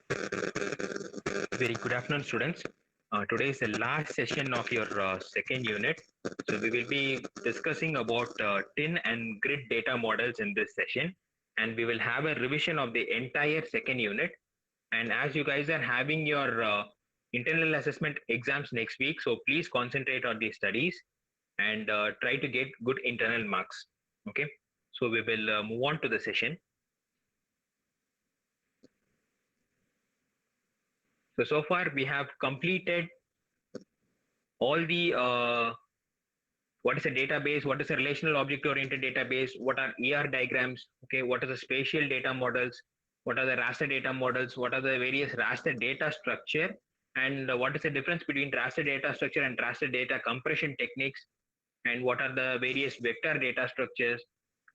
Very good afternoon, students. Today is the last session of your second unit. So we will be discussing about tin and grid data models in this session, and we will have a revision of the entire second unit. And as you guys are having your internal assessment exams next week, so please concentrate on the studies and try to get good internal marks. Okay. So we will move on to the session. So far we have completed all the what is a database, what is a relational object oriented database, what are ER diagrams, okay, what are the spatial data models, what are the raster data models, what are the various raster data structure, and what is the difference between raster data structure and raster data compression techniques, and what are the various vector data structures,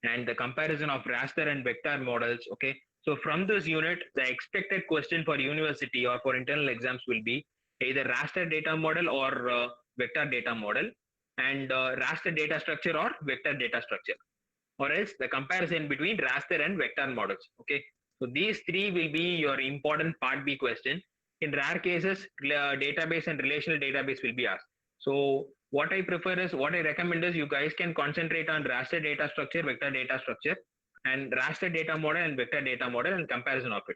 and the comparison of raster and vector models. Okay, so from this unit the expected question for university or for internal exams will be either raster data model or vector data model, and raster data structure or vector data structure, or else the comparison between raster and vector models. Okay, so these three will be your important part B question. In rare cases, database and relational database will be asked. So what I prefer is, what I recommend is, you guys can concentrate on raster data structure, vector data structure, and raster data model and vector data model and comparison of it,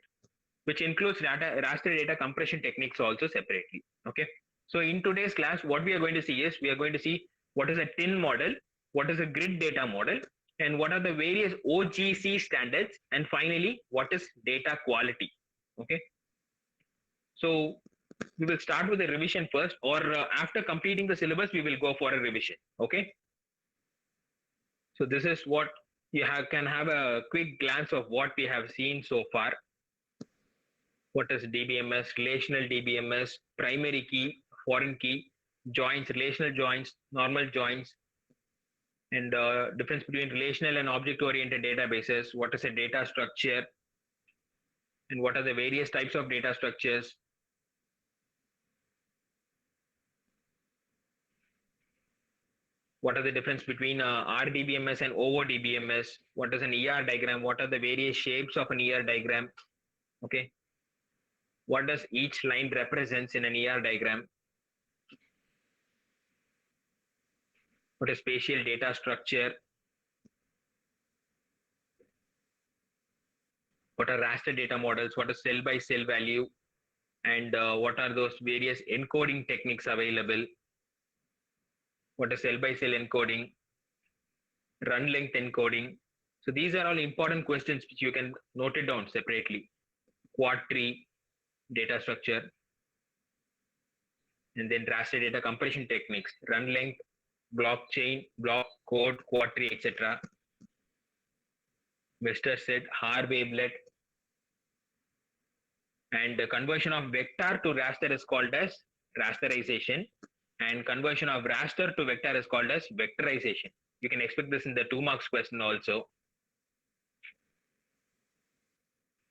which includes raster data compression techniques also separately. Okay, so in today's class what we are going to see is, we are going to see what is a tin model, what is a grid data model, and what are the various OGC standards, and finally what is data quality. Okay, so we will start with a revision first, or after completing the syllabus we will go for a revision. Okay, so this is what can have a quick glance of what we have seen so far. What is DBMS, relational DBMS, primary key, foreign key, joins, relational joins, normal joins, and difference between relational and object-oriented databases, what is a data structure, and what are the various types of data structures, what are the difference between RDBMS and OODBMS, what is an ER diagram, what are the various shapes of an ER diagram, okay, what does each line represents in an ER diagram, what is spatial data structure, what are raster data models, what is cell by cell value, and what are those various encoding techniques available, what is cell by cell encoding, run length encoding. So these are all important questions which you can note it down separately. Quad tree data structure, and then raster data compression techniques, run length, blockchain, block code, quad tree, etc. Wester set, Haar wavelet, and the conversion of vector to raster is called as rasterization, and conversion of raster to vector is called as vectorization. You can expect this in the 2 marks question also.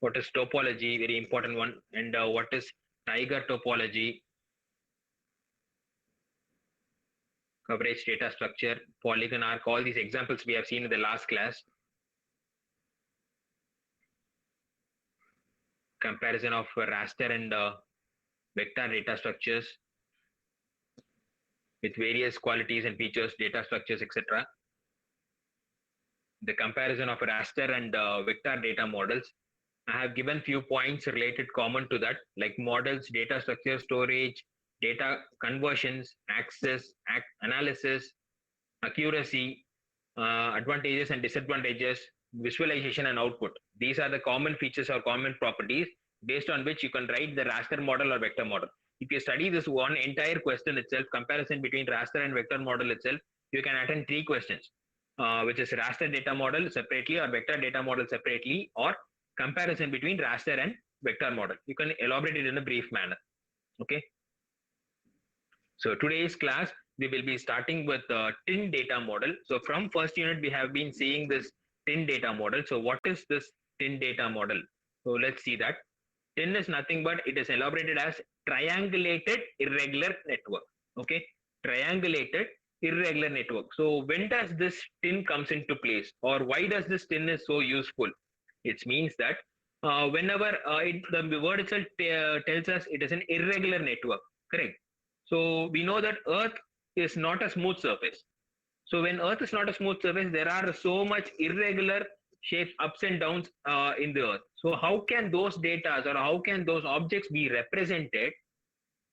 What is topology, very important one, and what is tiger topology, coverage data structure, polygon arc, all these examples we have seen in the last class. Comparison of raster and vector data structures with various qualities and features, data structures, etc. The comparison of raster and vector data models. I have given few points related common to that, like models, data structure, storage, data conversions, access, analysis, accuracy, advantages and disadvantages, visualization and output. These are the common features or common properties based on which you can write the raster model or vector model. If you study this one entire question itself, comparison between raster and vector model itself, you can attend 3 questions, which is raster data model separately or vector data model separately, or comparison between raster and vector model. You can elaborate it in a brief manner. Okay. So today's class, we will be starting with the tin data model. So from first unit, we have been seeing this tin data model. So what is this tin data model? So let's see that. Tin is nothing but it is elaborated as triangulated irregular network. Okay, triangulated irregular network. So when does this tin comes into place, or why does this tin is so useful? It means that whenever the word itself tells us it is an irregular network, correct? So we know that Earth is not a smooth surface. So when Earth is not a smooth surface, there are so much irregular shapes, ups and downs in the Earth. So how can those data or how can those objects be represented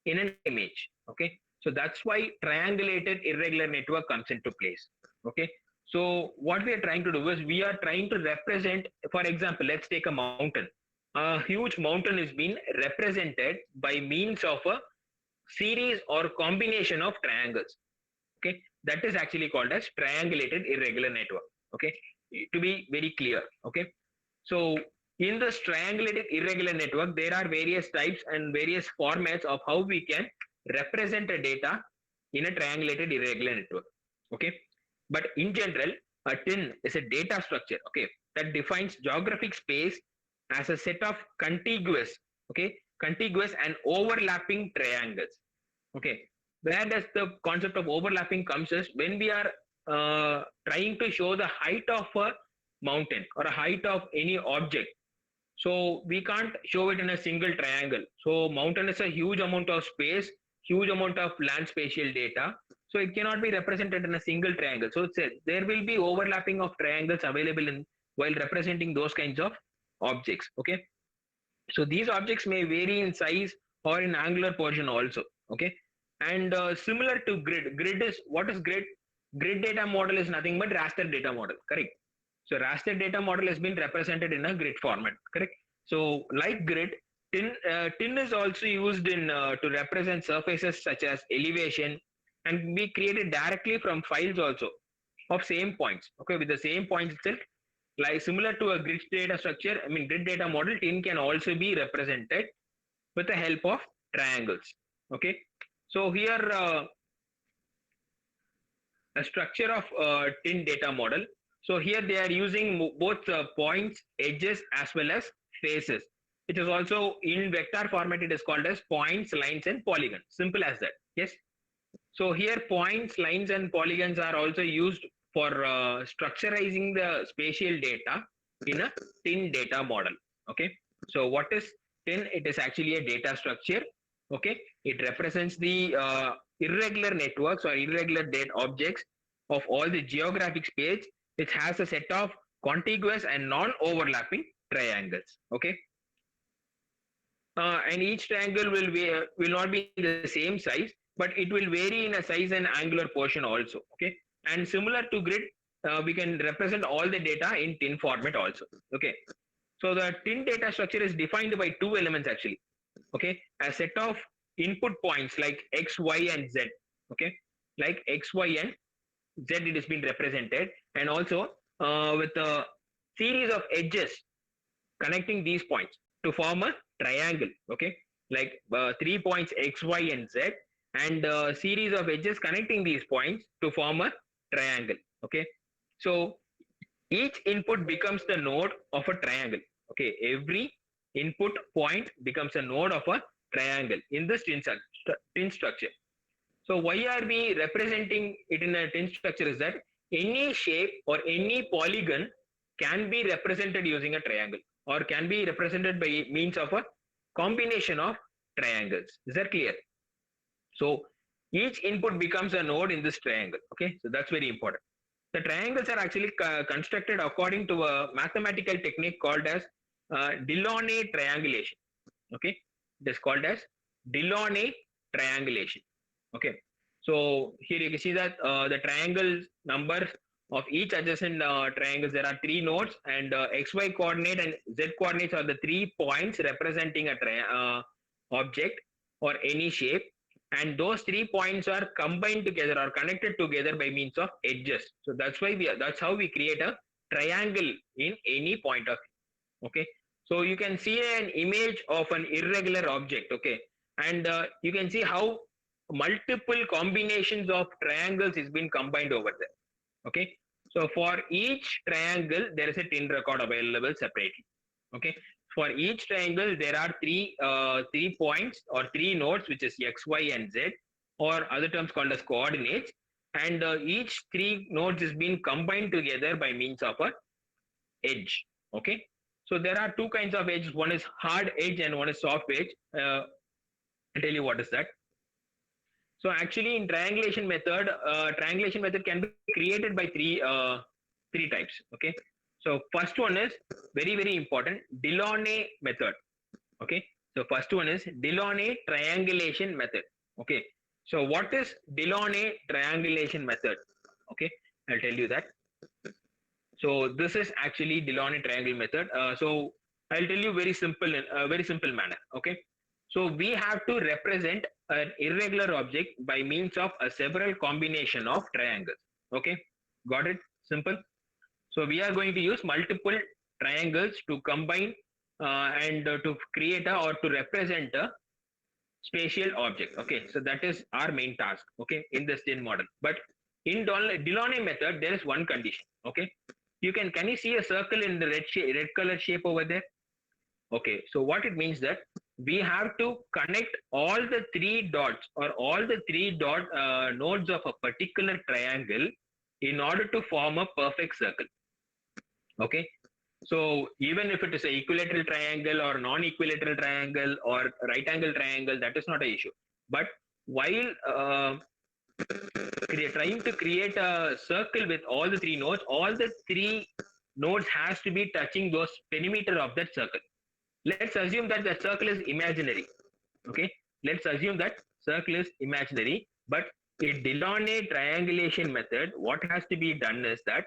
in an image? Okay, so that's why triangulated irregular network comes into place. Okay, so what we are trying to do is we are trying to represent, for example, let's take a mountain. A huge mountain is being represented by means of a series or combination of triangles. Okay, that is actually called as triangulated irregular network. Okay, to be very clear. Okay, so in this triangulated irregular network, there are various types and various formats of how we can represent a data in a triangulated irregular network. Okay, but in general, a tin is a data structure. Okay, that defines geographic space as a set of contiguous, okay, contiguous and overlapping triangles. Okay, where does the concept of overlapping comes is when we are trying to show the height of a mountain or a height of any object. So we can't show it in a single triangle. So mountain is a huge amount of space, huge amount of land spatial data. So it cannot be represented in a single triangle. So there will be overlapping of triangles available in while representing those kinds of objects. Okay. So these objects may vary in size or in angular portion also. Okay. And similar to grid is what is grid? Grid data model is nothing but raster data model. Correct. So raster data model has been represented in a grid format. Correct. So like grid, tin is also used in to represent surfaces such as elevation, and be created directly from files also of same points. Okay, with the same points itself, like similar to a grid data structure, I mean grid data model, tin can also be represented with the help of triangles. Okay, so here a structure of tin data model. So here they are using both points, edges as well as faces. It is also in vector format. It is called as points, lines, and polygons. Simple as that. Yes. So here points, lines, and polygons are also used for structurizing the spatial data in a tin data model. Okay. So what is tin? It is actually a data structure. Okay. It represents the irregular networks or irregular data objects of all the geographic space, which has a set of contiguous and non-overlapping triangles. Okay. And each triangle will not be the same size, but it will vary in a size and angular portion also. Okay, and similar to grid, we can represent all the data in tin format also. Okay, so the tin data structure is defined by two elements actually. Okay, a set of input points like x, y, and z. Okay, like x, y, and z, it has been represented, and also with a series of edges connecting these points to form a triangle. Okay, like 3 points x, y, and z, and a series of edges connecting these points to form a triangle. Okay, so each input becomes the node of a triangle. Okay, every input point becomes a node of a triangle in this tin structure. So why are we representing it in a tin structure is that any shape or any polygon can be represented using a triangle or can be represented by means of a combination of triangles. Is that clear? So each input becomes a node in this triangle. Okay, so that's very important. The triangles are actually constructed according to a mathematical technique called as Delaunay triangulation. Okay, it is called as Delaunay triangulation. Okay, so here you can see that the triangle numbers of each adjacent triangles, there are three nodes, and xy coordinate and z coordinates are the 3 points representing a object or any shape, and those 3 points are combined together or connected together by means of edges. So that's how we create a triangle in any point of view. Okay, so you can see an image of an irregular object. Okay, and you can see how multiple combinations of triangles is being combined over there. Okay, so for each triangle there is a tin record available separately. Okay, for each triangle there are three points or three nodes, which is x, y, and z, or other terms called as coordinates, and each three nodes is being combined together by means of a edge. Okay, So there are two kinds of edges. One is hard edge and one is soft edge. I'll tell you what is that. So actually in triangulation method can be created by three types. Okay. So first one is very important, Delaunay method. Okay. So first one is Delaunay triangulation method. Okay. So what is Delaunay triangulation method? Okay. I'll tell you that. So this is actually Delaunay triangle method. So I'll tell you very simple in a very simple manner. Okay. So we have to represent an irregular object by means of a several combination of triangles. Okay. Got it? Simple. So we are going to use multiple triangles to combine and to create or to represent a spatial object. Okay. So that is our main task. Okay. In the STIN model. But in Delaunay method, there is one condition. Okay. Can you see a circle in the red color shape over there? Okay, so what it means that we have to connect all the three dots or all the three nodes of a particular triangle in order to form a perfect circle. Okay, so even if it is an equilateral triangle or non-equilateral triangle or right angle triangle, that is not an issue. But while trying to create a circle with all the three nodes has to be touching those perimeter of that circle. Let's assume that the circle is imaginary. Okay, let's assume that circle is imaginary, but in Delaunay triangulation method, what has to be done is that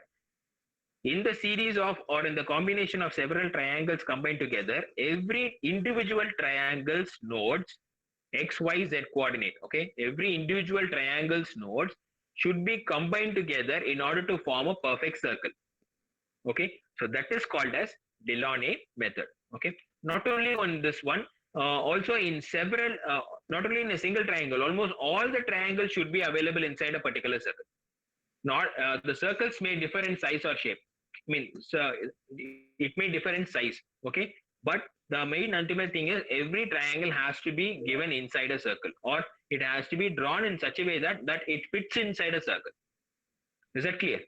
in the series of or in the combination of several triangles combined together, every individual triangle's nodes x, y, z coordinate. Okay, every individual triangle's nodes should be combined together in order to form a perfect circle. Okay, so that is called as Delaunay method. Okay, not only on this one, also in several, not only in a single triangle, almost all the triangles should be available inside a particular circle. Not the circles may differ in size or shape. I mean, so it may differ in size. Okay, but the main ultimate thing is every triangle has to be given inside a circle, or it has to be drawn in such a way that it fits inside a circle. Is that clear?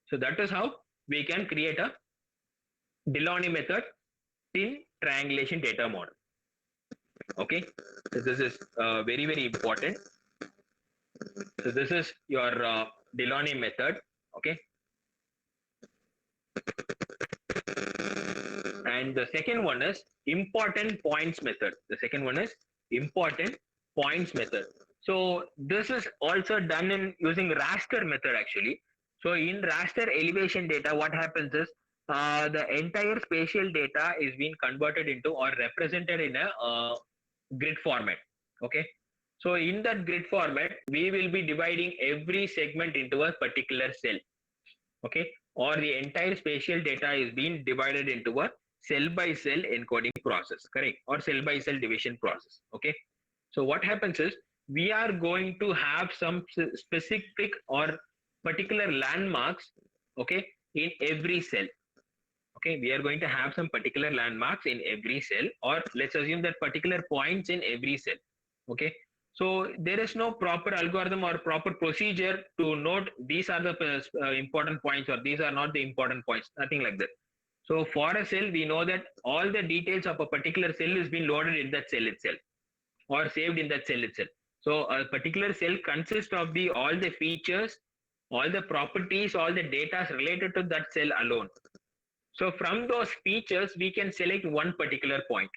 So that is how we can create a Delaunay method in triangulation data model. Okay, so this is very important. So this is your Delaunay method. Okay, and the second one is important points method. The second one is important points method. So this is also done in using raster method actually. So in raster elevation data, what happens is the entire spatial data is being converted into or represented in a grid format. Okay, so in that grid format, we will be dividing every segment into a particular cell. Okay, or the entire spatial data is being divided into a cell by cell encoding process, correct, or cell by cell division process. Okay, so what happens is we are going to have some specific or particular landmarks, okay, in every cell. Okay, we are going to have some particular landmarks in every cell, or let's assume that particular points in every cell. Okay, so there is no proper algorithm or proper procedure to note these are the important points or these are not the important points, nothing like that. So for a cell, we know that all the details of a particular cell is being loaded in that cell itself or saved in that cell itself. So a particular cell consists of all the features, all the properties, all the data related to that cell alone. So from those features, we can select one particular point.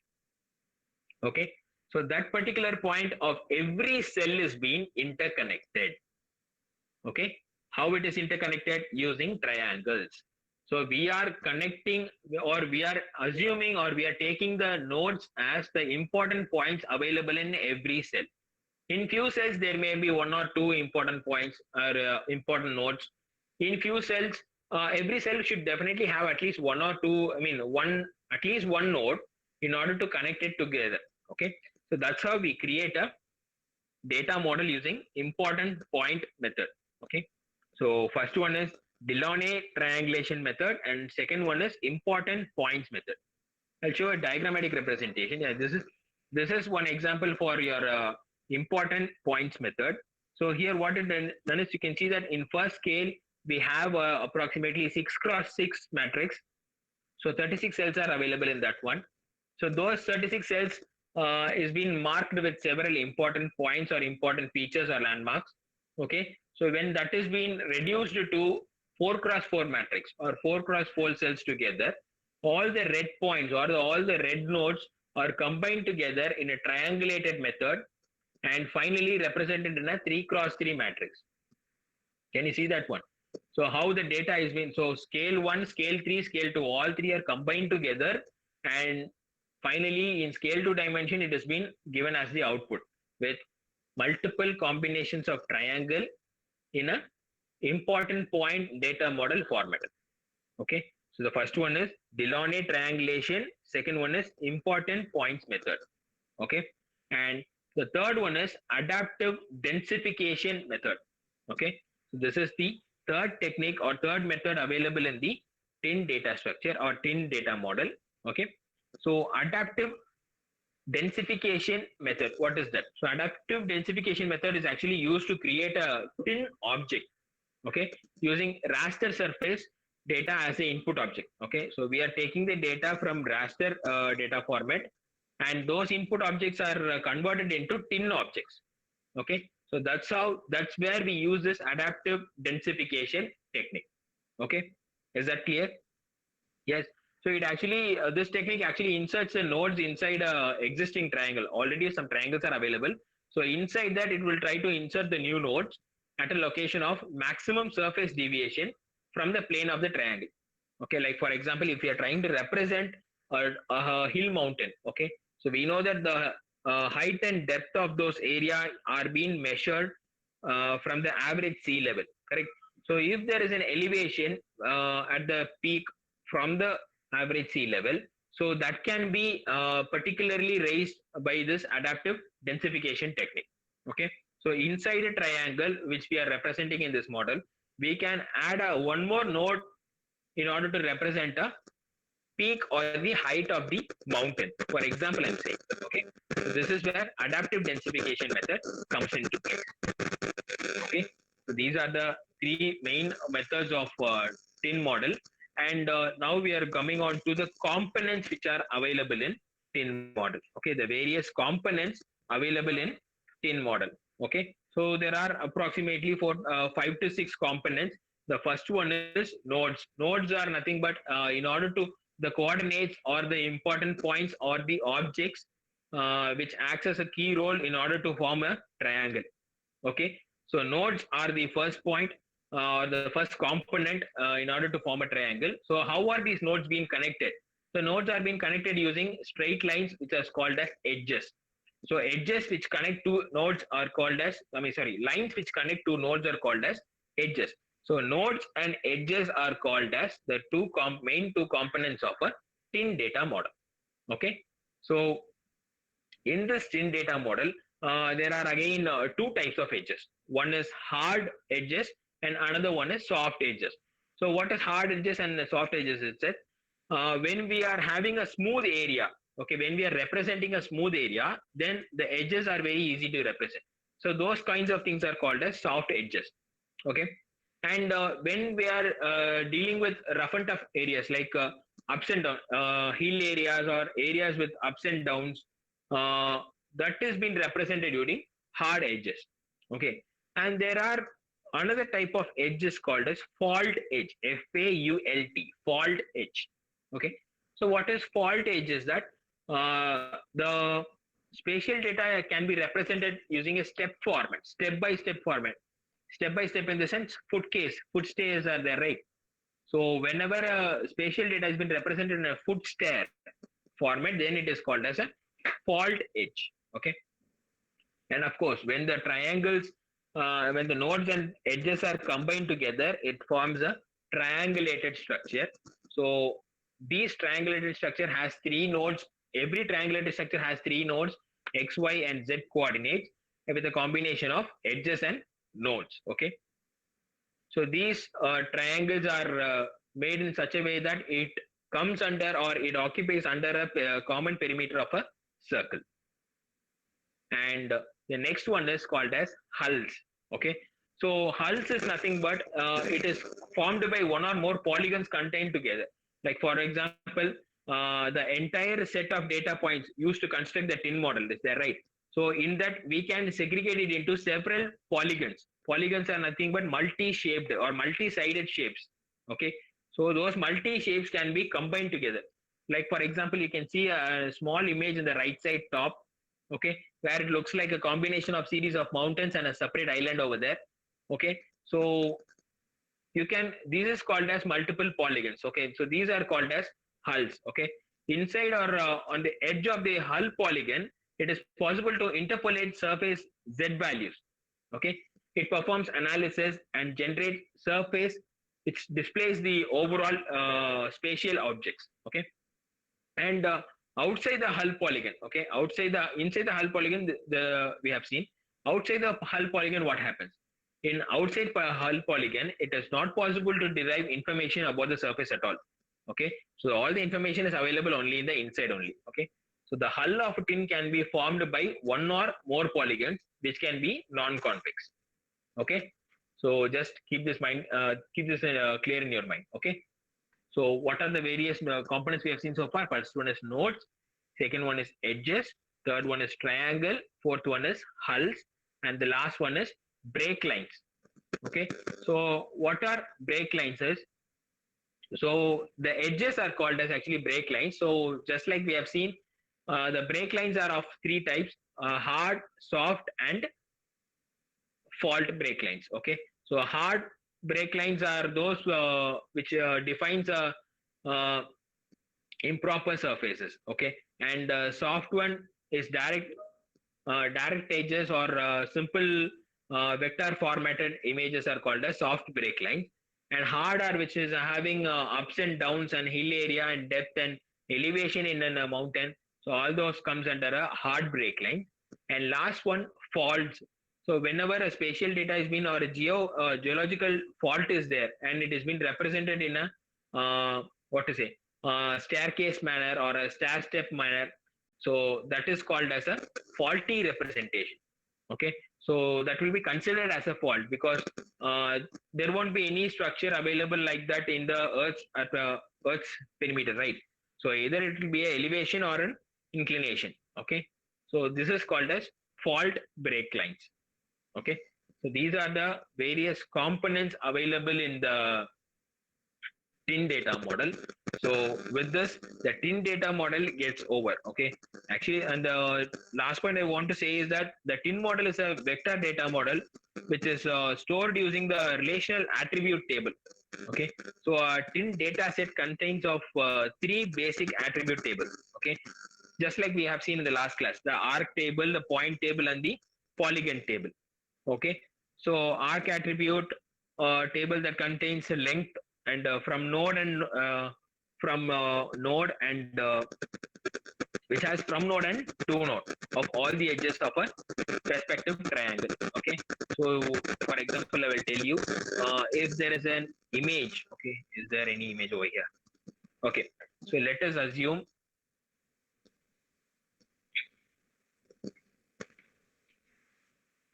Okay, so that particular point of every cell is being interconnected. Okay, how it is interconnected? Using triangles. So we are connecting, or we are assuming, or we are taking the nodes as the important points available in every cell. In few cells, there may be one or two important points or important nodes. In few cells, every cell should definitely have at least one or two, at least one node in order to connect it together. Okay, so that's how we create a data model using important point method. Okay, so first one is Delaunay triangulation method, and second one is important points method. I'll show a diagrammatic representation. Yeah, this is one example for your important points method. So here what it done is you can see that in first scale we have approximately 6 cross 6 matrix. So 36 cells are available in that one. So those 36 cells is being marked with several important points or important features or landmarks. Okay. So when that is being reduced to 4 cross 4 matrix or 4 cross 4 cells together, all the red points or all the red nodes are combined together in a triangulated method and finally represented in a 3 cross 3 matrix. Can you see that one? So how the data is being, so scale 1, scale 3, scale 2, all three are combined together, and finally in scale 2 dimension it has been given as the output with multiple combinations of triangle in a important point data model format. Okay, so the first one is Delaunay triangulation, second one is important points method. Okay, and the third one is adaptive densification method. Okay, so this is the third technique or third method available in the tin data structure or tin data model. Okay, so adaptive densification method, what is that? So adaptive densification method is actually used to create a tin object, okay, using raster surface data as the input object. Okay, so we are taking the data from raster data format, and those input objects are converted into tin objects. Okay, so that's where we use this adaptive densification technique. Okay, is that clear? Yes. So it actually this technique actually inserts the nodes inside a existing triangle. Already some triangles are available. So inside that it will try to insert the new nodes at a location of maximum surface deviation from the plane of the triangle. Okay, like for example, if you are trying to represent a hill mountain, okay, so we know that the height and depth of those area are being measured from the average sea level, correct? So if there is an elevation at the peak from the average sea level, so that can be particularly raised by this adaptive densification technique. Okay, so inside a triangle which we are representing in this model, we can add one more node in order to represent a peak or the height of the mountain. For example, I'm saying, okay, so this is where adaptive densification method comes into play. Okay, so these are the three main methods of tin model, and now we are coming on to the components which are available in tin model. Okay, the various components available in tin model. Okay, so there are approximately 5 to 6 components. The first one is nodes. Nodes are nothing but in order to the coordinates or the important points or the objects which acts as a key role in order to form a triangle. Okay, so nodes are the first point or the first component in order to form a triangle. So how are these nodes being connected? So nodes are being connected using straight lines which are called as edges. So edges which connect two nodes are called as, lines which connect two nodes are called as edges. So nodes and edges are called as the main two components of a tin data model. Okay, so in this tin data model, there are again two types of edges. One is hard edges and another one is soft edges. So what is hard edges and the soft edges? Is that when we are having a smooth area, okay, when we are representing a smooth area, then the edges are very easy to represent. So those kinds of things are called as soft edges. Okay, and when we are dealing with rough and tough areas like ups and downs, hill areas or areas with ups and downs, uh, that is being represented using hard edges. Okay, and there are another type of edges called as fault edge, Fault, fault edge. Okay, so what is fault edge is that the spatial data can be represented using a step format, step by step format. Step by step in the sense foot stays are there, right? So whenever a spatial data has been represented in a foot stair format, then it is called as a fault edge. Okay, and of course when the triangles when the nodes and edges are combined together, it forms a triangulated structure. So this triangulated structure has three nodes. Every triangulated structure has three nodes, x, y and z coordinates, with a combination of edges and nodes. Okay, so these triangles are made in such a way that it comes under or it occupies under a common perimeter of a circle. And the next one is called as hulls. Okay, so hulls is nothing but it is formed by one or more polygons contained together. Like for example, the entire set of data points used to construct the tin model, is there, right? So in that we can segregate it into several polygons. Polygons are nothing but multi-shaped or multi-sided shapes. Okay, so those multi-shapes can be combined together. Like for example, you can see a small image in the right side top, okay, where it looks like a combination of series of mountains and a separate island over there. Okay, so you can, this is called as multiple polygons. Okay, so these are called as hulls. Okay, inside or on the edge of the hull polygon, it is possible to interpolate surface z values. Okay, it performs analysis and generates surface which displays the overall spatial objects. Okay, and outside the hull polygon, okay, outside the, inside the hull polygon, the we have seen outside the hull polygon what happens. In outside hull polygon, it is not possible to derive information about the surface at all. Okay, so all the information is available only in the inside only. Okay, so the hull of tin can be formed by one or more polygons which can be non-convex. Okay, so just keep this mind, keep this clear in your mind. Okay, so what are the various components we have seen so far? First one is nodes, second one is edges, third one is triangle, fourth one is hulls, and the last one is break lines. Okay, so what are break lines is, so the edges are called as actually break lines. So just like we have seen, the break lines are of three types: hard, soft, and fault break lines. Okay, so hard break lines are those which defines uh, improper surfaces. Okay, and soft one is direct edges or simple vector formatted images are called as soft break lines. And hard are which is having ups and downs and hill area and depth and elevation in a mountain. So all those comes under a hard break line. And last one, faults. So whenever a spatial data has been or a geological fault is there and it has been represented in a what to say, staircase manner or a stair step manner, so that is called as a faulty representation. Okay, so that will be considered as a fault because there won't be any structure available like that in the earth's perimeter, right? So either it will be an elevation or an inclination. Okay, so this is called as fault break lines. Okay, so these are the various components available in the tin data model. So with this, the tin data model gets over. Okay, actually, and the last point I want to say is that the tin model is a vector data model which is stored using the relational attribute table. Okay, so a tin data set contains of three basic attribute tables. Okay, just like we have seen in the last class, the arc table, the point table, and the polygon table. Okay, so arc attribute table that contains length and from node and node and which has from node and to node of all the edges of a respective triangle. Okay, so for example, I will tell you if there is an image. Okay, is there any image over here? Okay, so let us assume.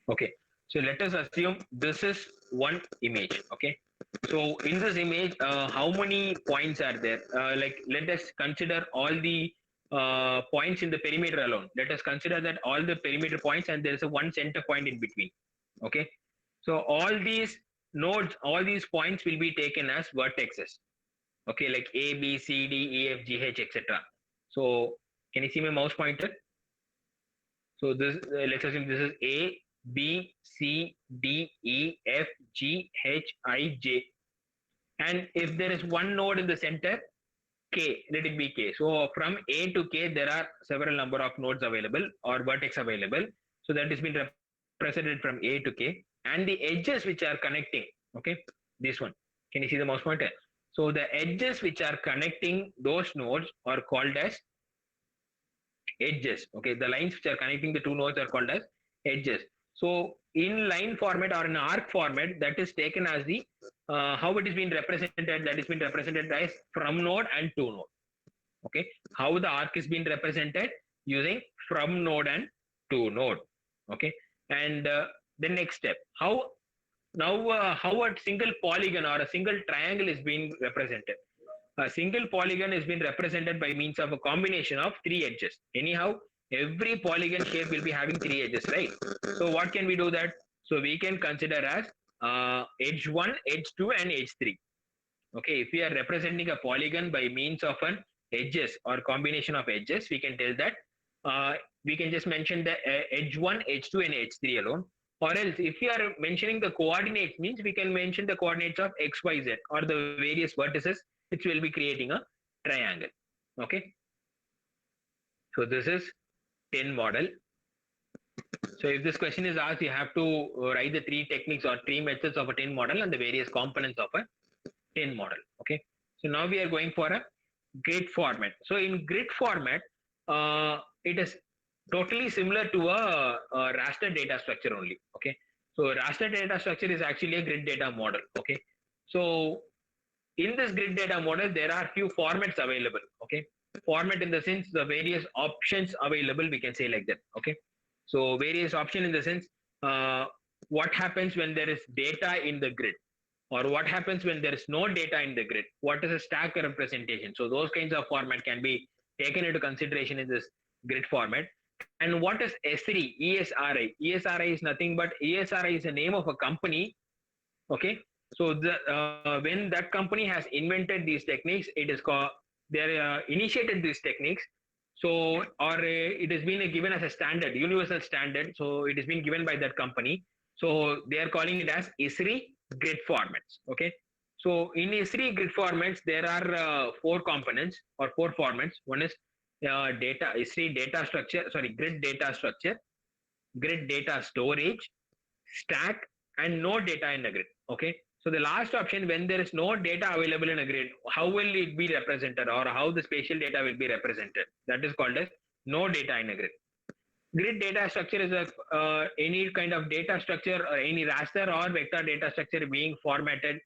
Okay, so let us assume this is one image. Okay, so in this image, how many points are there? Like let us consider all the points in the perimeter alone. Let us consider that all the perimeter points and there is a one center point in between. Okay, so all these nodes, all these points will be taken as vertexes. Okay, like A, B, C, D, E, F, G, H, etc. So can you see my mouse pointer? So this, let's assume this is A, B, C, D, E, F, G, H, I, J. And if there is one node in the center, K, let it be K. So from A to K, there are several number of nodes available or vertex available. So that has been represented from A to K. And the edges which are connecting, okay, this one. Can you see the mouse pointer? So the edges which are connecting those nodes are called as edges. Okay, the lines which are connecting the two nodes are called as edges. So in line format or in arc format, that is taken as the how it is being represented. That is being represented as from node and to node. Okay, how the arc is being represented using from node and to node. Okay, and the next step, how a single polygon or a single triangle is being represented. a single polygon has been represented by means of a combination of three edges. Anyhow, every polygon shape will be having three edges, right? So what can we do that? So we can consider as edge 1, edge 2 and edge 3. Okay, if we are representing a polygon by means of an edges or combination of edges, we can tell that we can just mention the edge 1, edge 2 and edge 3 alone. Or else if we are mentioning the coordinates, means we can mention the coordinates of x, y, z or the various vertices which will be creating a triangle. Okay, so this is tin model. So if this question is asked, you have to write the three techniques or three methods of a tin model and the various components of a tin model. Okay, so now we are going for a grid format. So in grid format, it is totally similar to a raster data structure only. Okay, so raster data structure is actually a grid data model. Okay, so in this grid data model, there are few formats available. Okay, format in the sense the various options available, we can say like that. Okay, so various option in the sense what happens when there is data in the grid, or what happens when there is no data in the grid, what is a stack representation. So those kinds of format can be taken into consideration in this grid format. And what is ESRI? ESRI is nothing but ESRI is the name of a company. Okay, so when that company has invented these techniques, it is called, they initiated these techniques. So or it has been given as a standard, universal standard. So it has been given by that company. So they are calling it as ESRI grid formats. Okay, so in ESRI grid formats, there are four components or four formats. One is data ESRI data structure, sorry, grid data structure, grid data storage, stack, and no data in the grid. Okay, so the last option, when there is no data available in a grid, how will it be represented, or how the spatial data will be represented? That is called as no data in a grid. Grid data structure is a any kind of data structure or any raster or vector data structure being formatted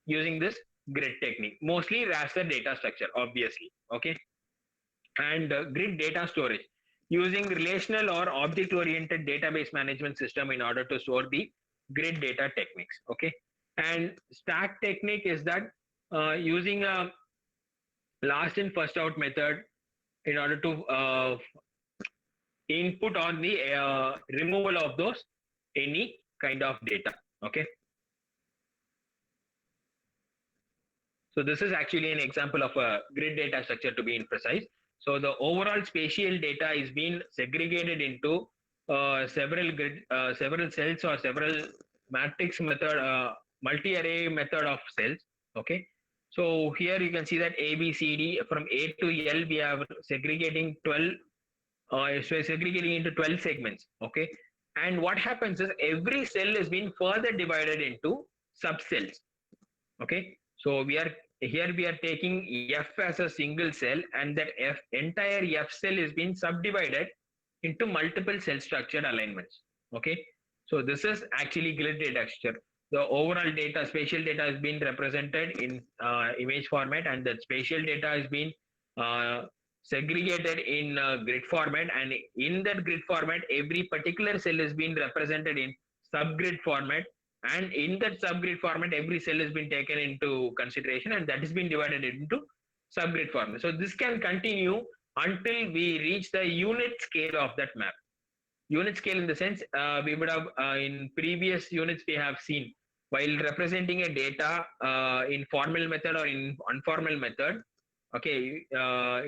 using this grid technique. Mostly raster data structure, obviously. Okay, and grid data storage, using relational or object oriented database management system in order to store the grid data techniques. Okay, and stack technique is that using a last in first out method in order to input on the removal of those any kind of data. Okay, so this is actually an example of a grid data structure, to be precise. So the overall spatial data is being segregated into several cells or several matrix method, multi-array method of cells. Okay, so here you can see that A, B, C, D, from A to L, we are segregating 12, so segregating into 12 segments. Okay, and what happens is every cell is being further divided into subcells. Okay, so we are taking F as a single cell, and that entire F cell is being subdivided into multiple cell structured alignments. Okay, so this is actually grid data structure. The overall data, spatial data is being represented in image format, and that spatial data is being uh, segregated in grid format, and in that grid format, every particular cell is being represented in subgrid format, and in that subgrid format every cell has been taken into consideration, and that has been divided into subgrid format. So this can continue until we reach the unit scale of that map. Unit scale in the sense we would have in previous units we have seen, while representing a data in formal method or in informal method. Okay,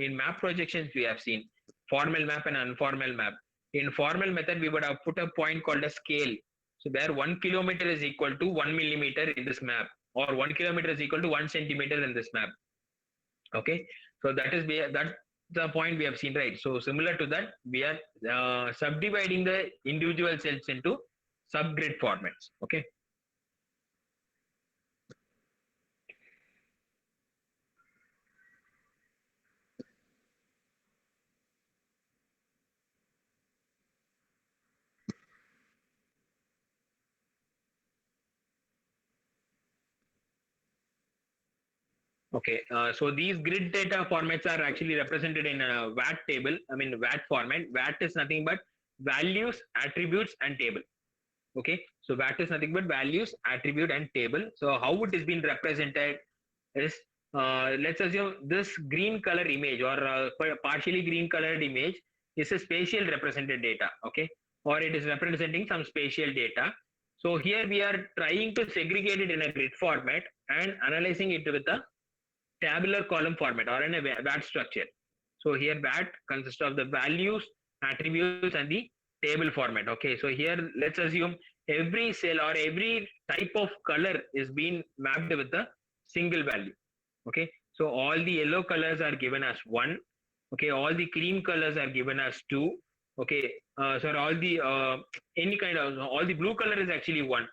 in map projections we have seen formal map and informal map. In formal method we would have put a point called a scale. So where 1 kilometer is equal to 1 millimeter in this map, or 1 kilometer is equal to 1 centimeter in this map. Okay, so that is that the point we have seen, right? So similar to that, we are subdividing the individual cells into subgrid formats. Okay. Okay, so these grid data formats are actually represented in a VAT table. I mean, VAT format. VAT is nothing but values, attributes, and table. Okay, so VAT is nothing but values, attribute, and table. So how it is being represented is let's assume this green color image or partially green colored image is a spatial represented data, okay, or it is representing some spatial data. So here we are trying to segregate it in a grid format and analyzing it with a tabular column format or in a VAT structure. So here VAT consists of the values, attributes, and the table format. Okay, so here let's assume every cell or every type of color is being mapped with a single value. Okay, so all the yellow colors are given as 1. Okay, all the cream colors are given as 2. Okay, sorry, all the any kind of all the blue color is actually 1.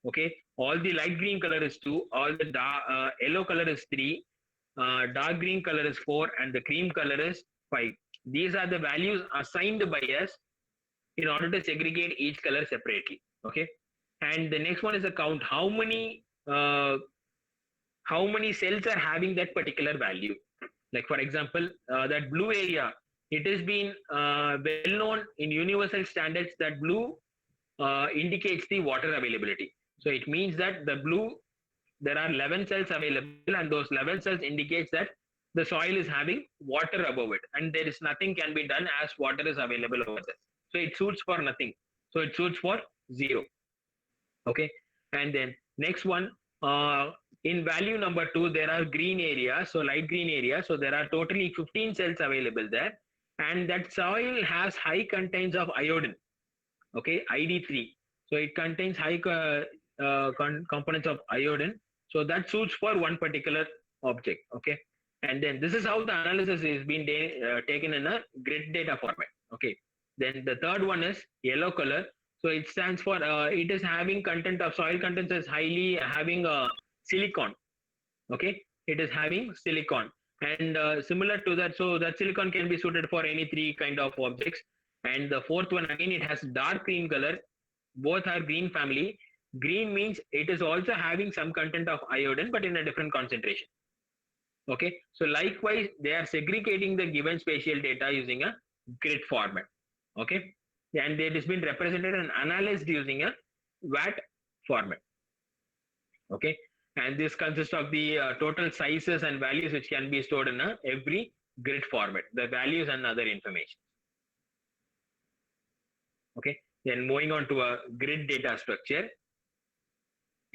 Okay, all the light green color is 2, all the yellow color is 3, dark green color is 4, and the cream color is 5. These are the values assigned by us in order to segregate each color separately. Okay, and the next one is a count. How many cells are having that particular value? Like for example, that blue area, it has been well known in universal standards that blue indicates the water availability. So it means that the blue, there are 11 cells available, and those 11 cells indicates that the soil is having water above it, and there is nothing can be done as water is available over there. So it suits for nothing. So it suits for 0. Okay, and then next one, in value number 2 there are green areas, so light green area, so there are totally 15 cells available there, and that soil has high contents of iodine. Okay, ID3. So it contains high components of iodine, so that suits for one particular object. Okay, and then this is how the analysis is being taken in a grid data format. Okay, then the third one is yellow color. So it stands for it is having content of soil contents is highly having silicon. Okay, it is having silicon, and similar to that, so that silicon can be suited for any 3 kind of objects. And the fourth one again, it has dark green color. Both are green family. Green means it is also having some content of iodine but in a different concentration. Okay, so likewise they are segregating the given spatial data using a grid format. Okay, and it has been represented and analyzed using a VAT format. Okay, and this consists of the total sizes and values which can be stored in every grid format, the values and other information. Okay, then moving on to a grid data structure.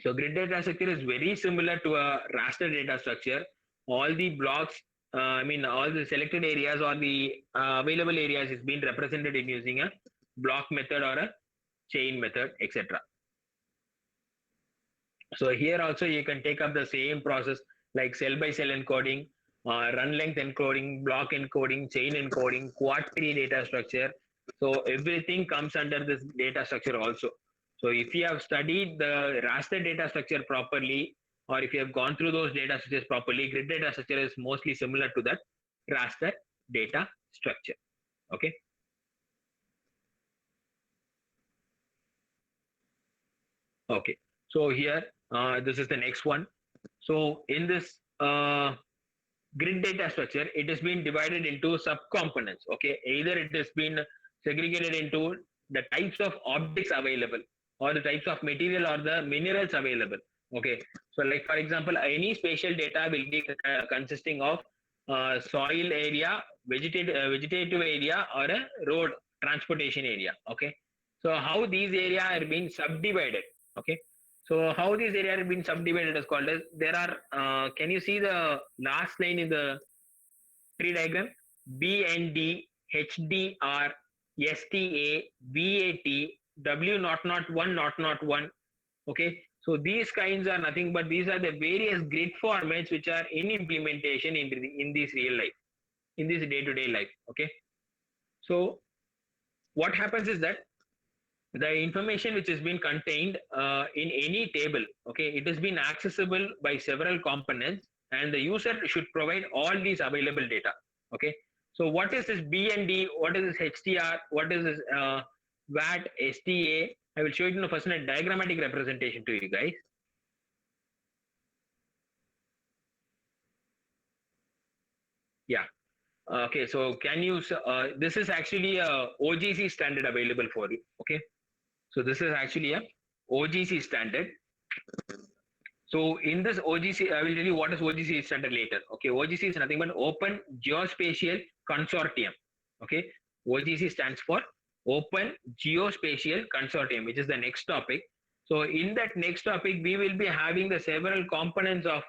So grid data structure is very similar to a raster data structure. All the blocks, all the selected areas or the available areas is being represented in using a block method or a chain method, etc. So here also you can take up the same process like cell by cell encoding, run length encoding, block encoding, chain encoding, quad tree data structure. So everything comes under this data structure also. So if you have studied the raster data structure properly, or if you have gone through those data structures properly, grid data structure is mostly similar to that raster data structure. Okay. Okay. So here, this is the next one. So in this grid data structure, it has been divided into subcomponents. Okay, either it has been segregated into the types of objects available or the types of material or the minerals available. Okay, so like for example, any spatial data will be consisting of soil area, vegetative area, or a road transportation area. Okay, so how these areas are being subdivided. Okay, so how these areas have been subdivided is called as, there are, can you see the last line in the tree diagram? BND, HDR, STA, VAT, W001, okay. So these kinds are nothing but these are the various grid formats which are in implementation in this real life, in this day-to-day life, okay. So what happens is that the information which has been contained in any table, okay, it has been accessible by several components, and the user should provide all these available data. Okay, so what is this BND, what is this HDR, what is this VAT, STA? I will show it in a first a diagrammatic representation to you guys. Yeah. Okay, so can you this is actually a OGC standard available for you. Okay, so this is actually a OGC standard. So in this OGC, I will tell you what is OGC standard later. Okay, OGC is nothing but Open Geospatial Consortium. Okay, OGC stands for Open Geospatial Consortium, which is the next topic. So in that next topic, we will be having the several components of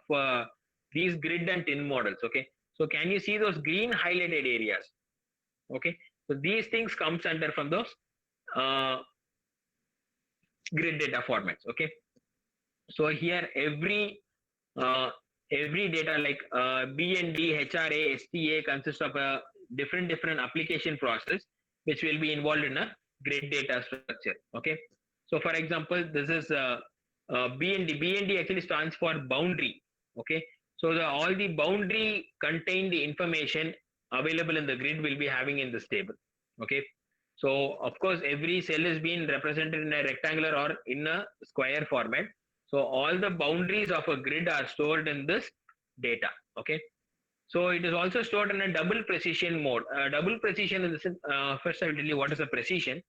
these grid and tin models. Okay, so can you see those green highlighted areas? Okay, so these things comes under from those uh, grid data formats. Okay, so here every data like BND, HRA, STA consists of a different application process which will be involved in a grid data structure. Okay, so for example, this is BND. BND actually stands for boundary. Okay, so all the boundary contain the information available in the grid will be having in this table. Okay, so of course every cell is being represented in a rectangular or in a square format. So all the boundaries of a grid are stored in this data. Okay. So it is also stored in a double precision mode. Double precision is first I will tell you what is a precision.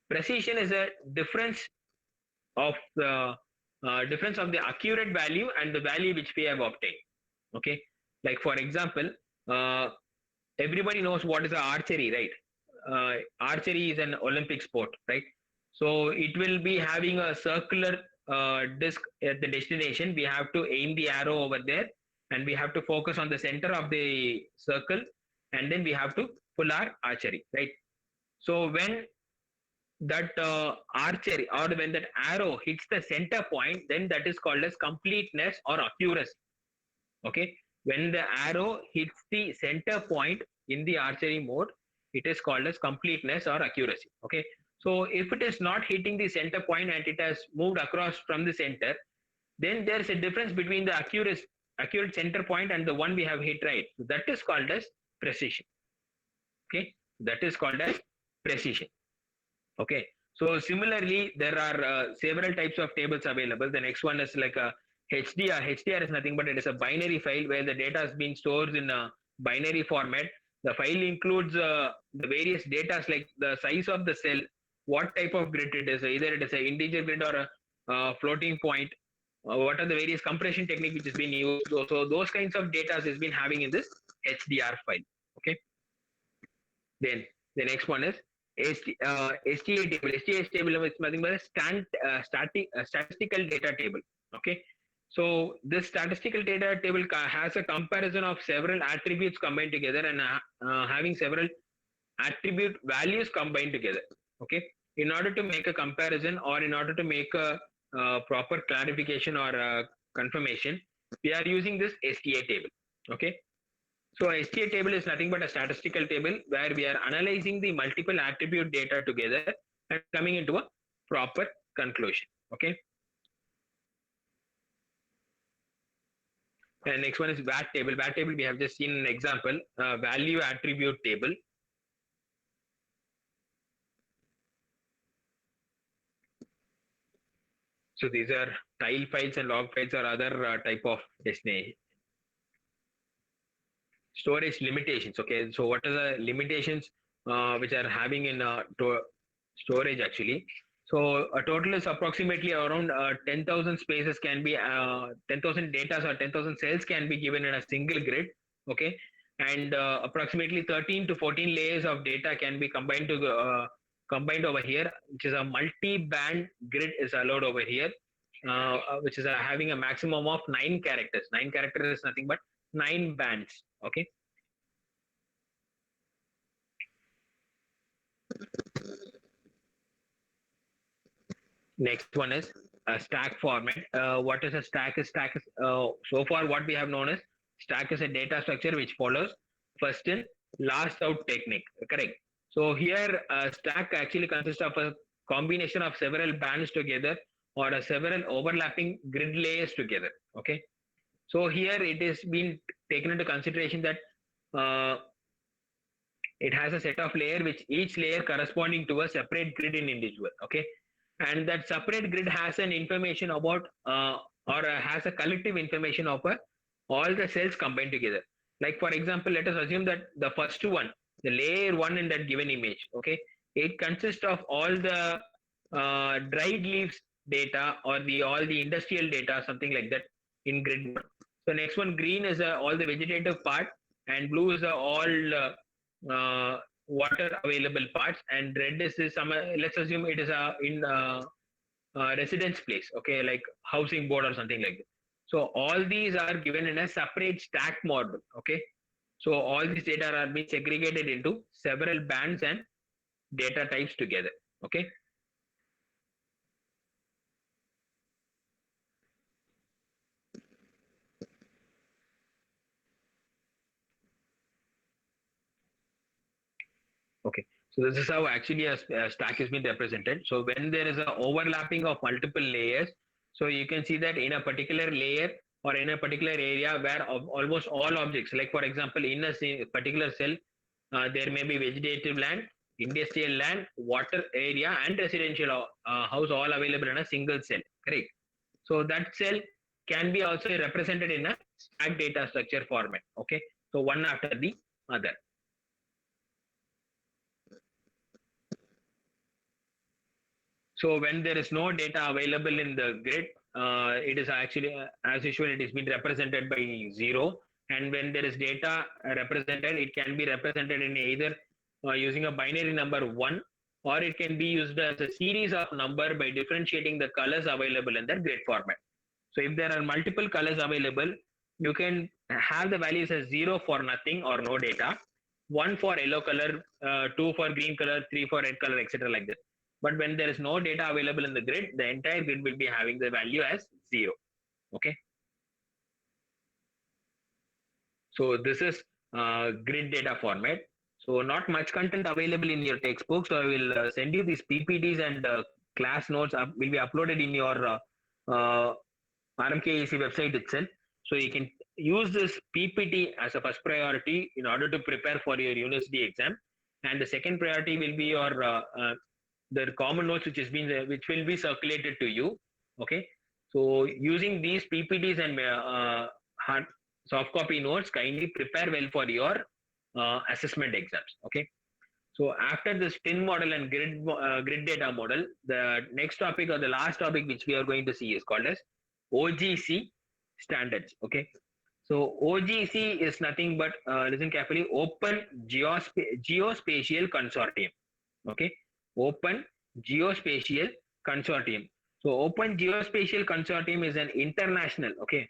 Precision is a difference of the accurate value and the value which we have obtained. Okay. Like for example, uh, everybody knows what is archery, right? Archery is an Olympic sport, right? So it will be having a circular disc at the destination. We have to aim the arrow over there, and we have to focus on the center of the circle, and then we have to pull our archery, right? So when that archery or when that arrow hits the center point, then that is called as completeness or accuracy. Okay, when the arrow hits the center point in the archery mode, it is called as completeness or accuracy. Okay, so if it is not hitting the center point and it has moved across from the center, then there is a difference between the accurate center point and the one we have hit, right? So that is called as precision. Okay, that is called as precision. Okay, so similarly there are several types of tables available. The next one is like a HDR. HDR is nothing but it is a binary file where the data has been stored in a binary format. The file includes the various data like the size of the cell, what type of grid it is, either it is an integer grid or a floating point, what are the various compression technique which has been used. So those kinds of data has been having in this HDR file. Okay, then the next one is STA table. STA table is nothing but a statistical data table. Okay, so this statistical data table has a comparison of several attributes combined together and having several attribute values combined together. Okay, in order to make a comparison or in order to make a proper clarification or confirmation, we are using this STA table. Okay, so STA table is nothing but a statistical table where we are analyzing the multiple attribute data together and coming into a proper conclusion. Okay. And next one is VAT table. VAT table, we have just seen an example, value attribute table. So these are tile files and log files or other type of destination. Storage limitations. Okay, so what are the limitations which are having in storage actually? So a total is approximately around 10,000 spaces can be 10,000 data or 10,000 cells can be given in a single grid. Okay, and approximately 13 to 14 layers of data can be combined over here, which is a multi-band grid is allowed over here, which is having a maximum of 9 characters. 9 characters is nothing but 9 bands. Okay. Next one is a stack format. What is a stack? Stack is so far what we have known is stack is a data structure which follows first in last out technique. Correct. So here a stack actually consists of a combination of several bands together or several overlapping grid layers together. Okay. So here it is being taken into consideration that it has a set of layer which each layer corresponding to a separate grid in individual. Okay, and that separate grid has an information about or has a collective information of all the cells combined together. Like for example, let us assume that the first one, the layer 1 in that given image, okay, it consists of all the dried leaves data or the all the industrial data, something like that in grid mode. So next one, green is all the vegetative part, and blue is all water available parts, and red is some. Let's assume it is in residence place, okay, like housing board or something like that. So all these are given in a separate stack model, okay. So all these data are being segregated into several bands and data types together, okay. Okay, so this is how actually a stack is being represented. So when there is a overlapping of multiple layers, so you can see that in a particular layer or in a particular area where almost all objects, like for example, in a particular cell, there may be vegetative land, industrial land, water area, and residential house all available in a single cell. Correct. So that cell can be also represented in a stack data structure format. Okay. So one after the other. So when there is no data available in the grid, it is actually, as usual, it is being represented by 0. And when there is data represented, it can be represented in either using a binary number 1, or it can be used as a series of number by differentiating the colors available in the grid format. So if there are multiple colors available, you can have the values as 0 for nothing or no data, 1 for yellow color, 2 for green color, 3 for red color, etc. like that. But when there is no data available in the grid, the entire grid will be having the value as 0. Okay. So this is grid data format. So not much content available in your textbook. So I will send you these PPTs and class notes will be uploaded in your RMKEC website itself. So you can use this PPT as a first priority in order to prepare for your university exam. And the second priority will be your the common notes which will be circulated to you. Okay. So using these PPTs and hard soft copy notes, kindly prepare well for your assessment exams. Okay. So after this TIN model and grid data model, the next topic or the last topic which we are going to see is called as OGC standards. Okay. So OGC is nothing but listen carefully, Open Geospatial Consortium. Okay. Open Geospatial Consortium. So Open Geospatial Consortium is an international, okay,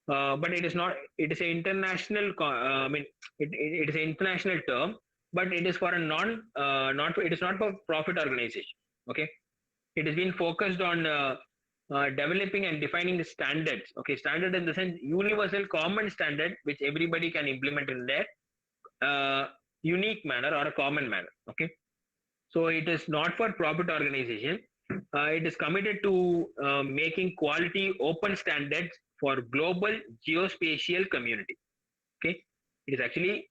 but it is not. It is an international. I mean, it is an international term, but it is for a not. It is not for profit organization. Okay, it has been focused on developing and defining the standards. Okay, standard in the sense universal common standard which everybody can implement in their unique manner or a common manner. Okay, so it is not for profit organization. It is committed to making quality open standards for global geospatial community. Okay, it is actually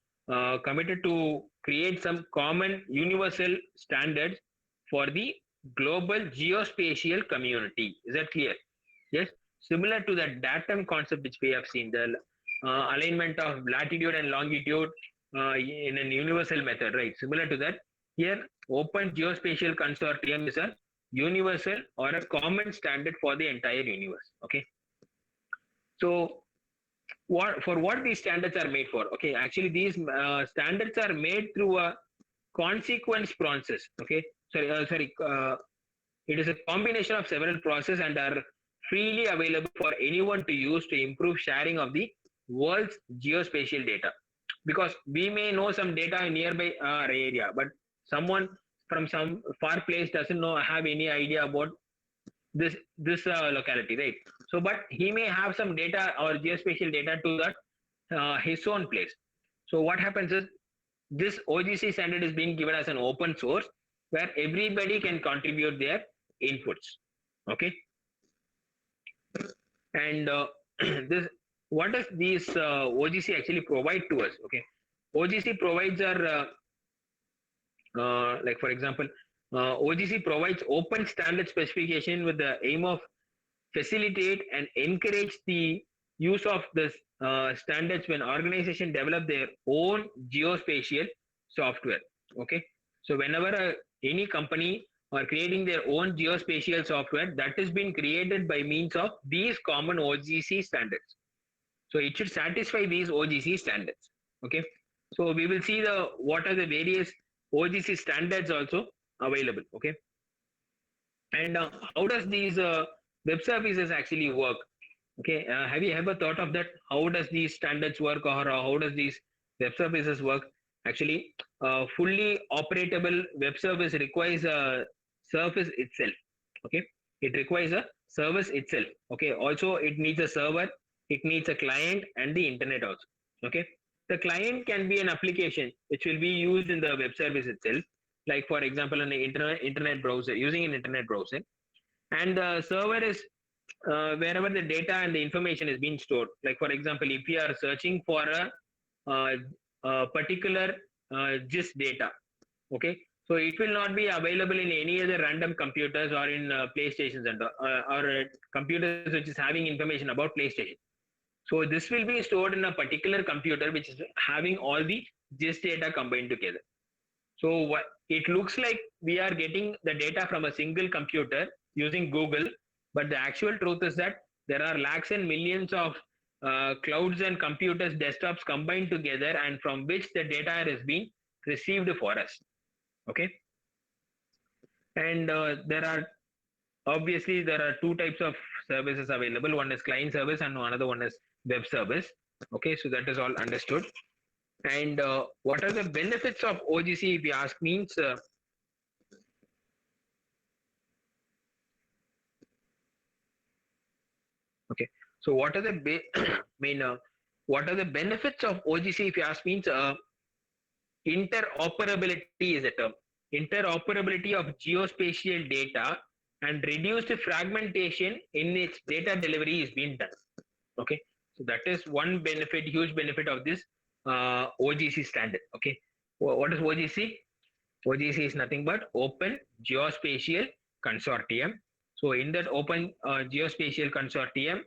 committed to create some common universal standards for the global geospatial community. Is that clear? Yes. Similar to the datum concept which we have seen, the alignment of latitude and longitude in a universal method, right? Similar to that, here Open Geospatial Consortium is a universal or a common standard for the entire universe. Okay. So what these standards are made for? Okay, actually these standards are made through a consequence process. Okay, it is a combination of several processes and are freely available for anyone to use to improve sharing of the world's geospatial data. Because we may know some data in nearby our area, but someone from some far place doesn't have any idea about this locality, right? So but he may have some data or geospatial data to that his own place. So what happens is this OGC standard is being given as an open source where everybody can contribute their inputs. Okay, and this what does these OGC actually provide to us? Okay, OGC provides our like for example, OGC provides open standard specification with the aim of facilitate and encourage the use of this standards when organizations develop their own geospatial software. Okay, so whenever any company or creating their own geospatial software that has been created by means of these common OGC standards. So it should satisfy these OGC standards. Okay. So we will see the what are the various OGC standards also available. Okay. And how does these web services actually work? Okay. Have you ever thought of that? How does these standards work, or how does these web services work? Actually, fully operatable web service requires a service itself. Okay. It requires a service itself. Okay. Also, it needs a server, it needs a client, and the internet also. Okay. The client can be an application which will be used in the web service itself, like for example, an internet browser, using an internet browser, and the server is wherever the data and the information is being stored. Like for example, if you are searching for a particular gist data, okay, so it will not be available in any other random computers or in PlayStations and or computers which is having information about PlayStation. So this will be stored in a particular computer which is having all the gist data combined together. So what it looks like, we are getting the data from a single computer using Google, but the actual truth is that there are lakhs and millions of clouds and computers, desktops combined together, and from which the data is being received for us. Okay, and there are two types of services available. One is client service, and another one is web service. Okay, so that is all understood. And what are the benefits of OGC, if you ask, means okay. So what are the what are the benefits of OGC, if you ask, means interoperability is a term. Interoperability of geospatial data and reduced fragmentation in its data delivery is being done. Okay, so that is one benefit, huge benefit of this OGC standard. Okay, what is OGC? OGC is nothing but Open Geospatial Consortium. So in that Open Geospatial Consortium,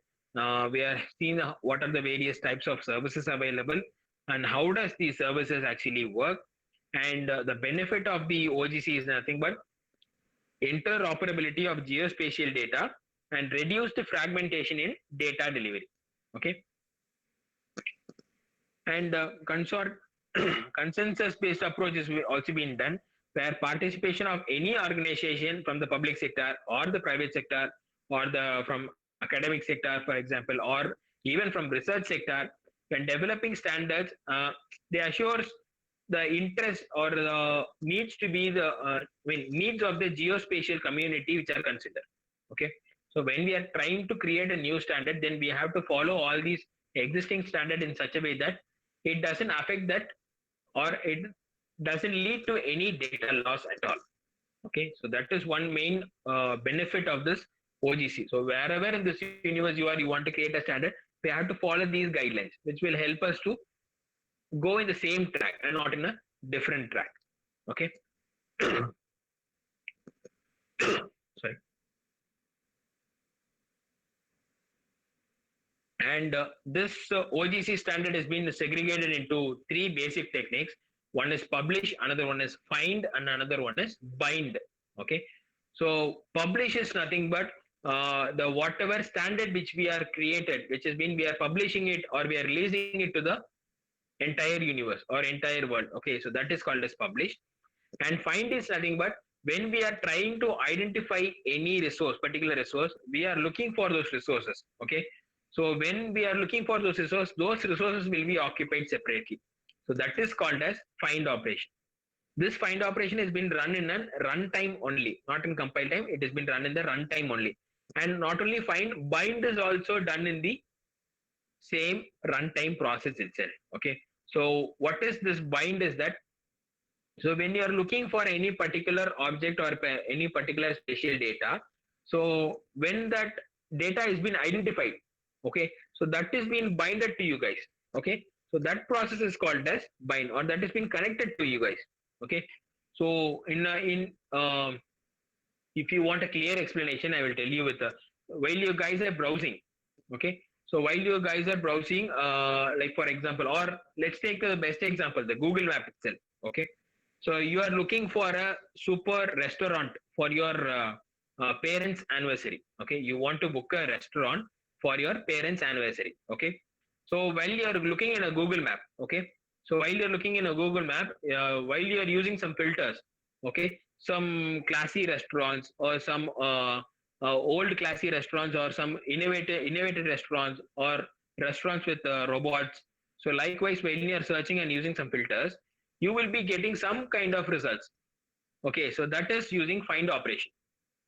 we are seeing what are the various types of services available and how does these services actually work. And the benefit of the OGC is nothing but interoperability of geospatial data and reduced fragmentation in data delivery. Okay, and consensus-based approaches will also be done, where participation of any organization from the public sector or the private sector or the from academic sector, for example, or even from research sector, when developing standards, they assures the interest or the needs to be the needs of the geospatial community which are considered. Okay, so when we are trying to create a new standard, then we have to follow all these existing standard in such a way that it doesn't affect that or it doesn't lead to any data loss at all. Okay, so that is one main benefit of this OGC. So wherever in this universe you are, you want to create a standard, we have to follow these guidelines, which will help us to go in the same track and not in a different track. Okay. Sorry. And this OGC standard has been segregated into three basic techniques. One is publish, another one is find, and another one is bind. Okay. So publish is nothing but the whatever standard which we are created, which has been, we are publishing it or we are releasing it to the entire universe or entire world. Okay, so that is called as publish. And find is nothing but when we are trying to identify any resource, particular resource, we are looking for those resources. Okay, so when we are looking for those resources will be occupied separately. So that is called as find operation. This find operation has been run in a runtime only, not in compile time. It has been run in the runtime only. And not only find, bind is also done in the same runtime process itself. Okay, so what is this bind is that, so when you are looking for any particular object or any particular spatial data, so when that data has been identified, okay, so that is being binded to you guys. Okay, so that process is called as bind, or that has been connected to you guys. Okay, so if you want a clear explanation, I will tell you with while you guys are browsing. Okay, so while you guys are browsing, like for example, or let's take the best example, the Google Map itself. Okay, so you are looking for a super restaurant, for your parents' anniversary. Okay, you want to book a restaurant for your parents' anniversary. Okay, so while you're looking in a Google Map, okay, so while you're looking in a Google Map, while you're using some filters, okay, some classy restaurants or some old classy restaurants or some innovative restaurants or restaurants with robots. So likewise, when you're searching and using some filters, you will be getting some kind of results. Okay, so that is using find operation.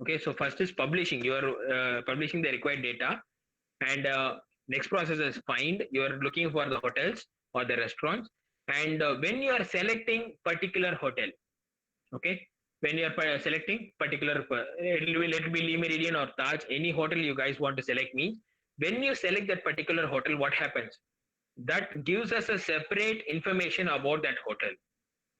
Okay, so first is publishing. You are publishing the required data, and next process is find. You are looking for the hotels or the restaurants, and when you are selecting particular hotel, okay, when you are selecting particular, let it be Le Meridien or Taj, any hotel you guys want to select me. When you select that particular hotel, what happens? That gives us a separate information about that hotel.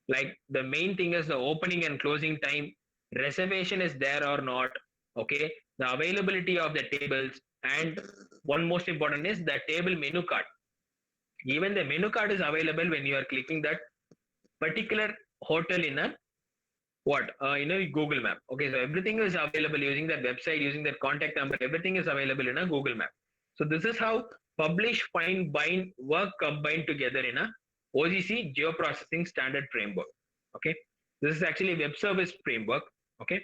Like the main thing is the opening and closing time, reservation is there or not, okay, the availability of the tables, and one most important is the table menu card. Even the menu card is available when you are clicking that particular hotel in a what in a Google Map. Okay, so everything is available using that website, using that contact number, everything is available in a Google Map. So this is how publish, find, bind work combined together in a OGC geoprocessing standard framework. Okay, this is actually a web service framework. Okay,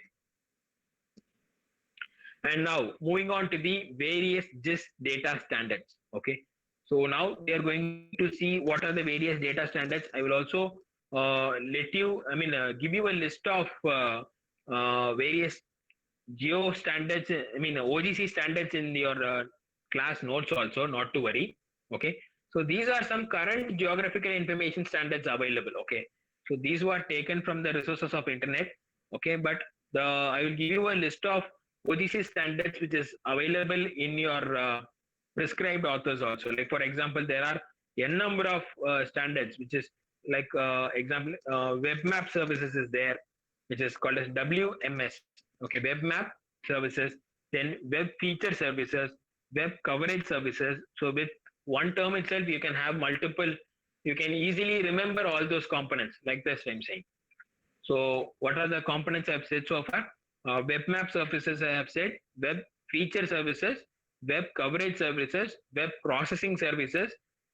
and now moving on to the various GIS data standards. Okay, so now we are going to see what are the various data standards. I will also give you a list of various geo standards, OGC standards in your class notes also, not to worry. Okay, so these are some current geographical information standards available. Okay, so these were taken from the resources of internet. Okay, but I will give you a list of OGC standards which is available in your prescribed authors also. Like for example, there are n number of standards which is like example, web map services is there, which is called as WMS. Okay, web map services, then web feature services, web coverage services. So with one term itself, you can have multiple, you can easily remember all those components. Like this, I'm saying. So what are the components I've said so far? Web map services I have said, web feature services, web coverage services, web processing services,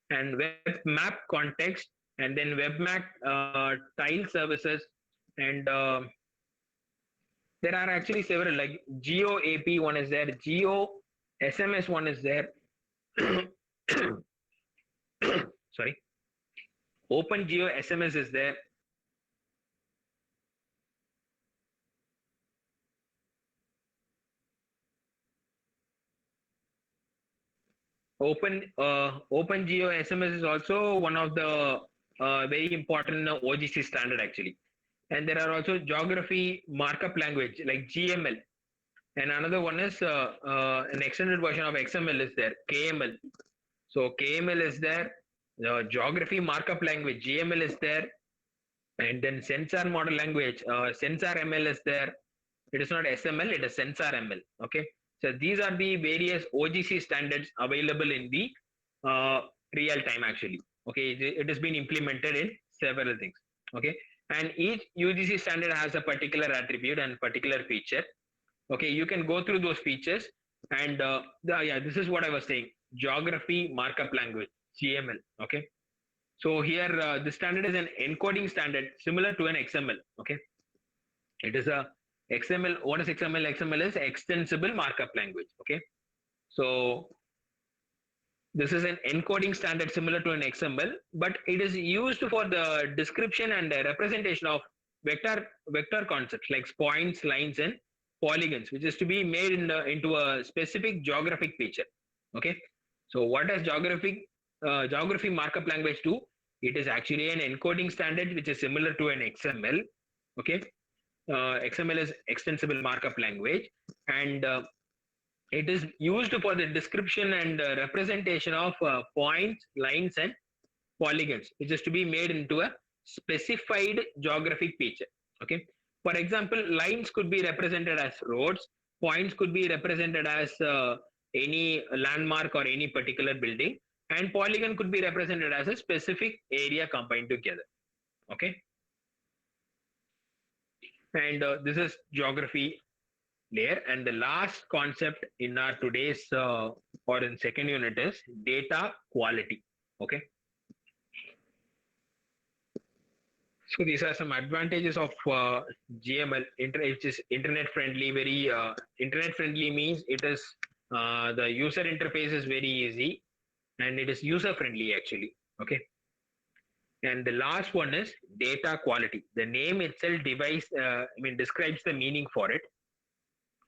and web map context, and then web map tile services, and there are actually several like Geo AP one is there, Geo SMS one is there. Sorry, Open Geo SMS is there. Open Geo SMS is also one of the very important OGC standard actually. And there are also geography markup language like GML, and another one is an extended version of XML is there, KML. So KML is there, geography markup language GML is there, and then sensor model language sensor ML is there. It is not SML, it is sensor ML. Okay, so these are the various OGC standards available in the real time actually. Okay, it has been implemented in several things. Okay, and each UGC standard has a particular attribute and particular feature. Okay, you can go through those features, and yeah, this is what I was saying, geography markup language GML. Okay, so here the standard is an encoding standard similar to an XML. Okay, it is a XML. What is XML? XML is extensible markup language. Okay, so this is an encoding standard similar to an XML, but it is used for the description and the representation of vector concepts like points, lines, and polygons, which is to be made into a specific geographic feature. Okay, so what does geography markup language do? It is actually an encoding standard which is similar to an XML. Okay, XML is extensible markup language, and it is used for the description and representation of points, lines, and polygons, which is to be made into a specified geographic feature. Okay, for example, lines could be represented as roads, points could be represented as any landmark or any particular building, and polygon could be represented as a specific area combined together. Okay, And this is geography layer. And the last concept in our today's or in second unit is data quality. Okay. So these are some advantages of GML, which is internet friendly. Very internet friendly means it is the user interface is very easy and it is user friendly actually. Okay. And the last one is data quality. The name itself describes the meaning for it.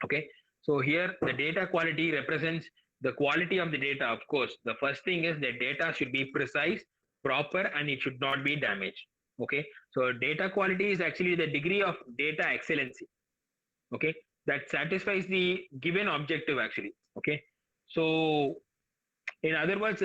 Okay. So here the data quality represents the quality of the data. Of course, the first thing is the data should be precise, proper, and it should not be damaged. Okay. So data quality is actually the degree of data excellency. Okay. That satisfies the given objective actually. Okay. So in other words,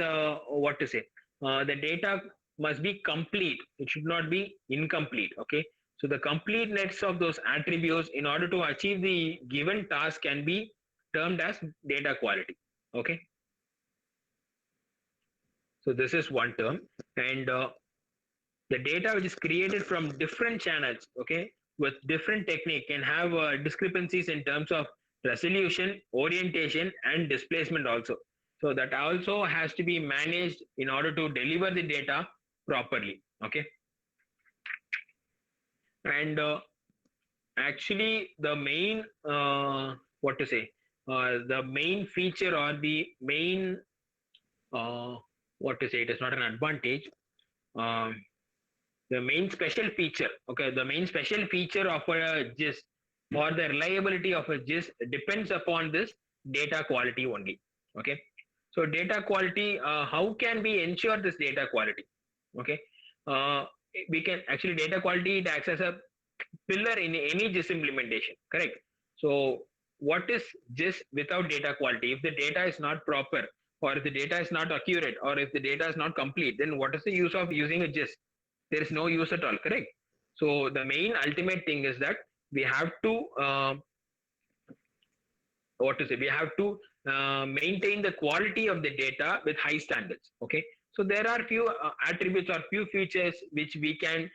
what to say? The data must be complete. It should not be incomplete. Okay. So the completeness of those attributes in order to achieve the given task can be termed as data quality. Okay. So this is one term. And the data which is created from different channels, okay, with different technique can have discrepancies in terms of resolution, orientation, and displacement also. So that also has to be managed in order to deliver the data properly. Okay. And actually, the main what to say, the main feature or the main uh, what to say, it is not an advantage. Um, the main special feature, okay, the main special feature of a GIS or the reliability of a GIS depends upon this data quality only. Okay. So data quality, how can we ensure this data quality? Okay. Uh, we can actually data quality, it acts as a pillar in any GIS implementation, correct? So what is GIS without data quality? If the data is not proper, or if the data is not accurate, or if the data is not complete, then what is the use of using a GIS? There is no use at all, correct? So the main ultimate thing is that we have to what to say, we have to maintain the quality of the data with high standards. Okay. So there are few attributes or few features which we can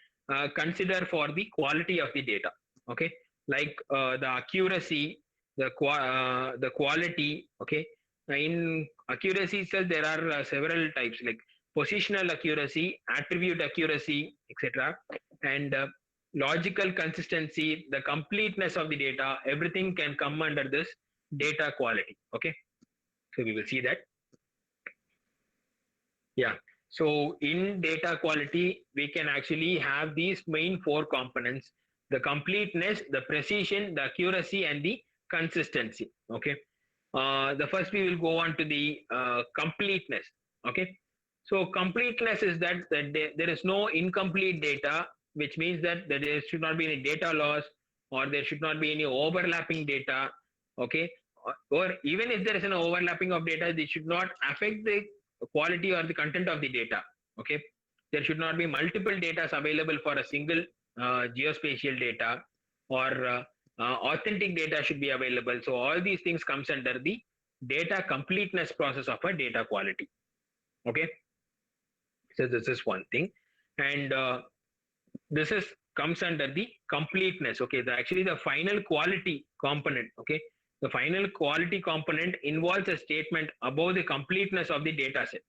consider for the quality of the data. Okay. Like the accuracy, the quality. Okay. In accuracy itself there are several types like positional accuracy, attribute accuracy, etc. And logical consistency, the completeness of the data, everything can come under this data quality. Okay. So we will see that. Yeah. So in data quality, we can actually have these main four components: the completeness, the precision, the accuracy, and the consistency. Okay. The first we will go on to the completeness. Okay. So completeness is that there is no incomplete data, which means that there should not be any data loss or there should not be any overlapping data. Okay. Or even if there is an overlapping of data, this should not affect the quality or the content of the data. Okay. There should not be multiple data available for a single geospatial data, or authentic data should be available. So all these things comes under the data completeness process of a data quality. Okay. So this is one thing. And this is comes under the completeness. Okay. Actually the final quality component. Okay. The final quality component involves a statement about the completeness of the data set.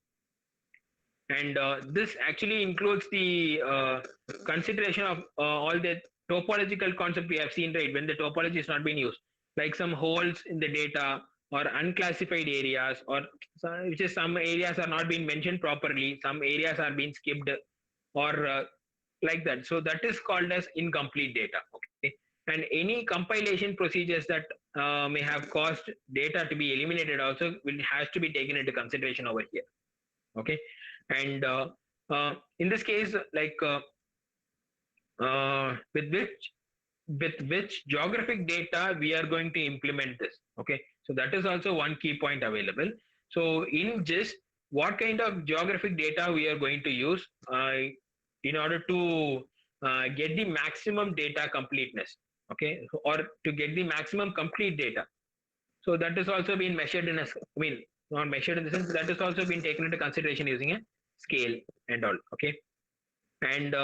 And this actually includes the consideration of all the topological concept we have seen, right? When the topology is not being used, like some holes in the data or unclassified areas, or which is some areas are not being mentioned properly, some areas are being skipped, or like that. So that is called as incomplete data. Okay. And any compilation procedures that may have caused data to be eliminated also will has to be taken into consideration over here. Okay. And in this case, like with which geographic data we are going to implement this. Okay. So that is also one key point available. So in GIS, what kind of geographic data we are going to use in order to get the maximum data completeness. Okay. Or to get the maximum complete data. So that is also been measured in a, I mean, not measured in the sense that is also been taken into consideration using a scale and all. Okay. And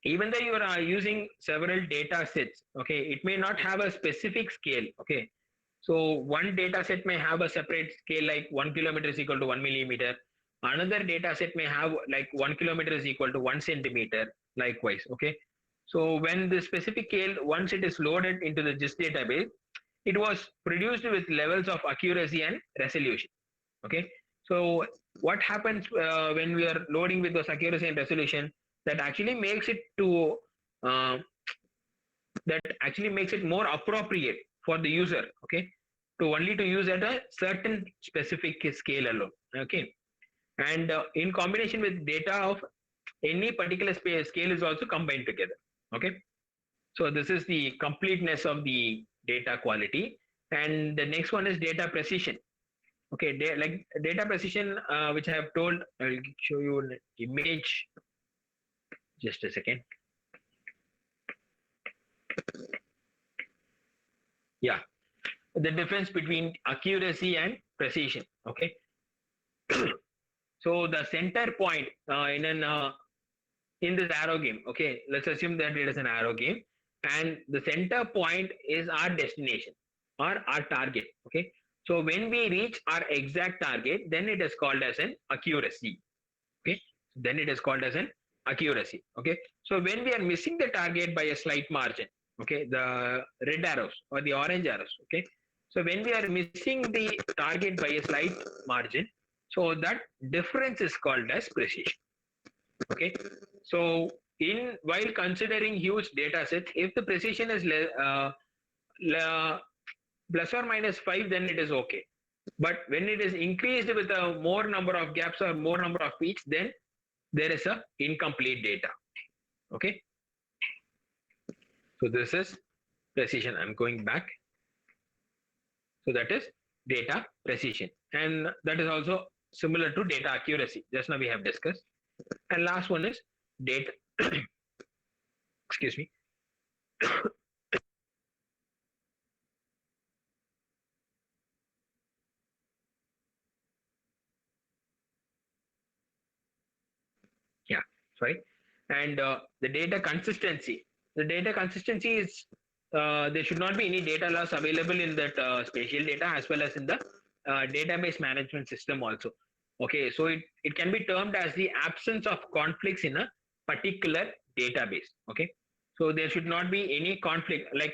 even though you are using several data sets, okay, it may not have a specific scale, okay. So one data set may have a separate scale like 1 kilometer is equal to 1 millimeter. Another data set may have like 1 kilometer is equal to 1 centimeter, likewise, okay. So when the specific scale, once it is loaded into the GIST database, it was produced with levels of accuracy and resolution, okay. So what happens when we are loading with those accuracy and resolution, that actually makes it to uh, that actually makes it more appropriate for the user, okay, to only to use at a certain specific scale alone, okay. And in combination with data of any particular scale is also combined together, okay. So this is the completeness of the data quality. And the next one is data precision. Okay, like data precision, which I have told, I will show you an image. Just a second. Yeah, the difference between accuracy and precision. Okay, so the center point in this arrow game. Okay, let's assume that it is an arrow game, and the center point is our destination or our target. Okay, so when we reach our exact target, then it is called as an accuracy. Okay, then it is called as an accuracy. Okay, so when we are missing the target by a slight margin, okay, the red arrows or the orange arrows, okay, so when we are missing the target by a slight margin, so that difference is called as precision. Okay, so in while considering huge data sets, if the precision is plus or minus 5, then it is okay. But when it is increased with a more number of gaps or more number of peaks, then there is a incomplete data. Okay, so this is precision. I'm going back. So that is data precision, and that is also similar to data accuracy. Just now we have discussed. And last one is data. Excuse me. Yeah, sorry. And the data consistency. The data consistency is there should not be any data loss available in that spatial data as well as in the database management system also. Okay, so it can be termed as the absence of conflicts in a particular database. Okay, so there should not be any conflict, like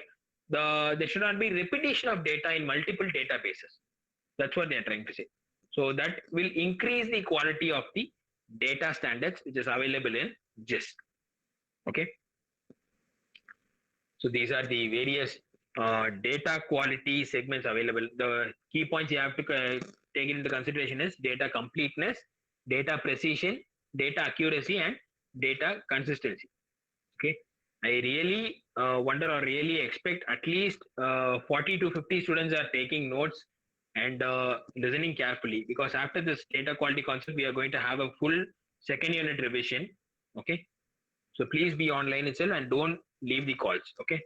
there should not be repetition of data in multiple databases. That's what they're trying to say. So that will increase the quality of the data standards which is available in GIST. Okay, so these are the various data quality segments available. The key points you have to take into consideration is data completeness, data precision, data accuracy, and data consistency. Okay, I really wonder or really expect at least 40 to 50 students are taking notes and listening carefully, because after this data quality concept, we are going to have a full second unit revision. Okay, so please be online itself and don't leave the calls. Okay,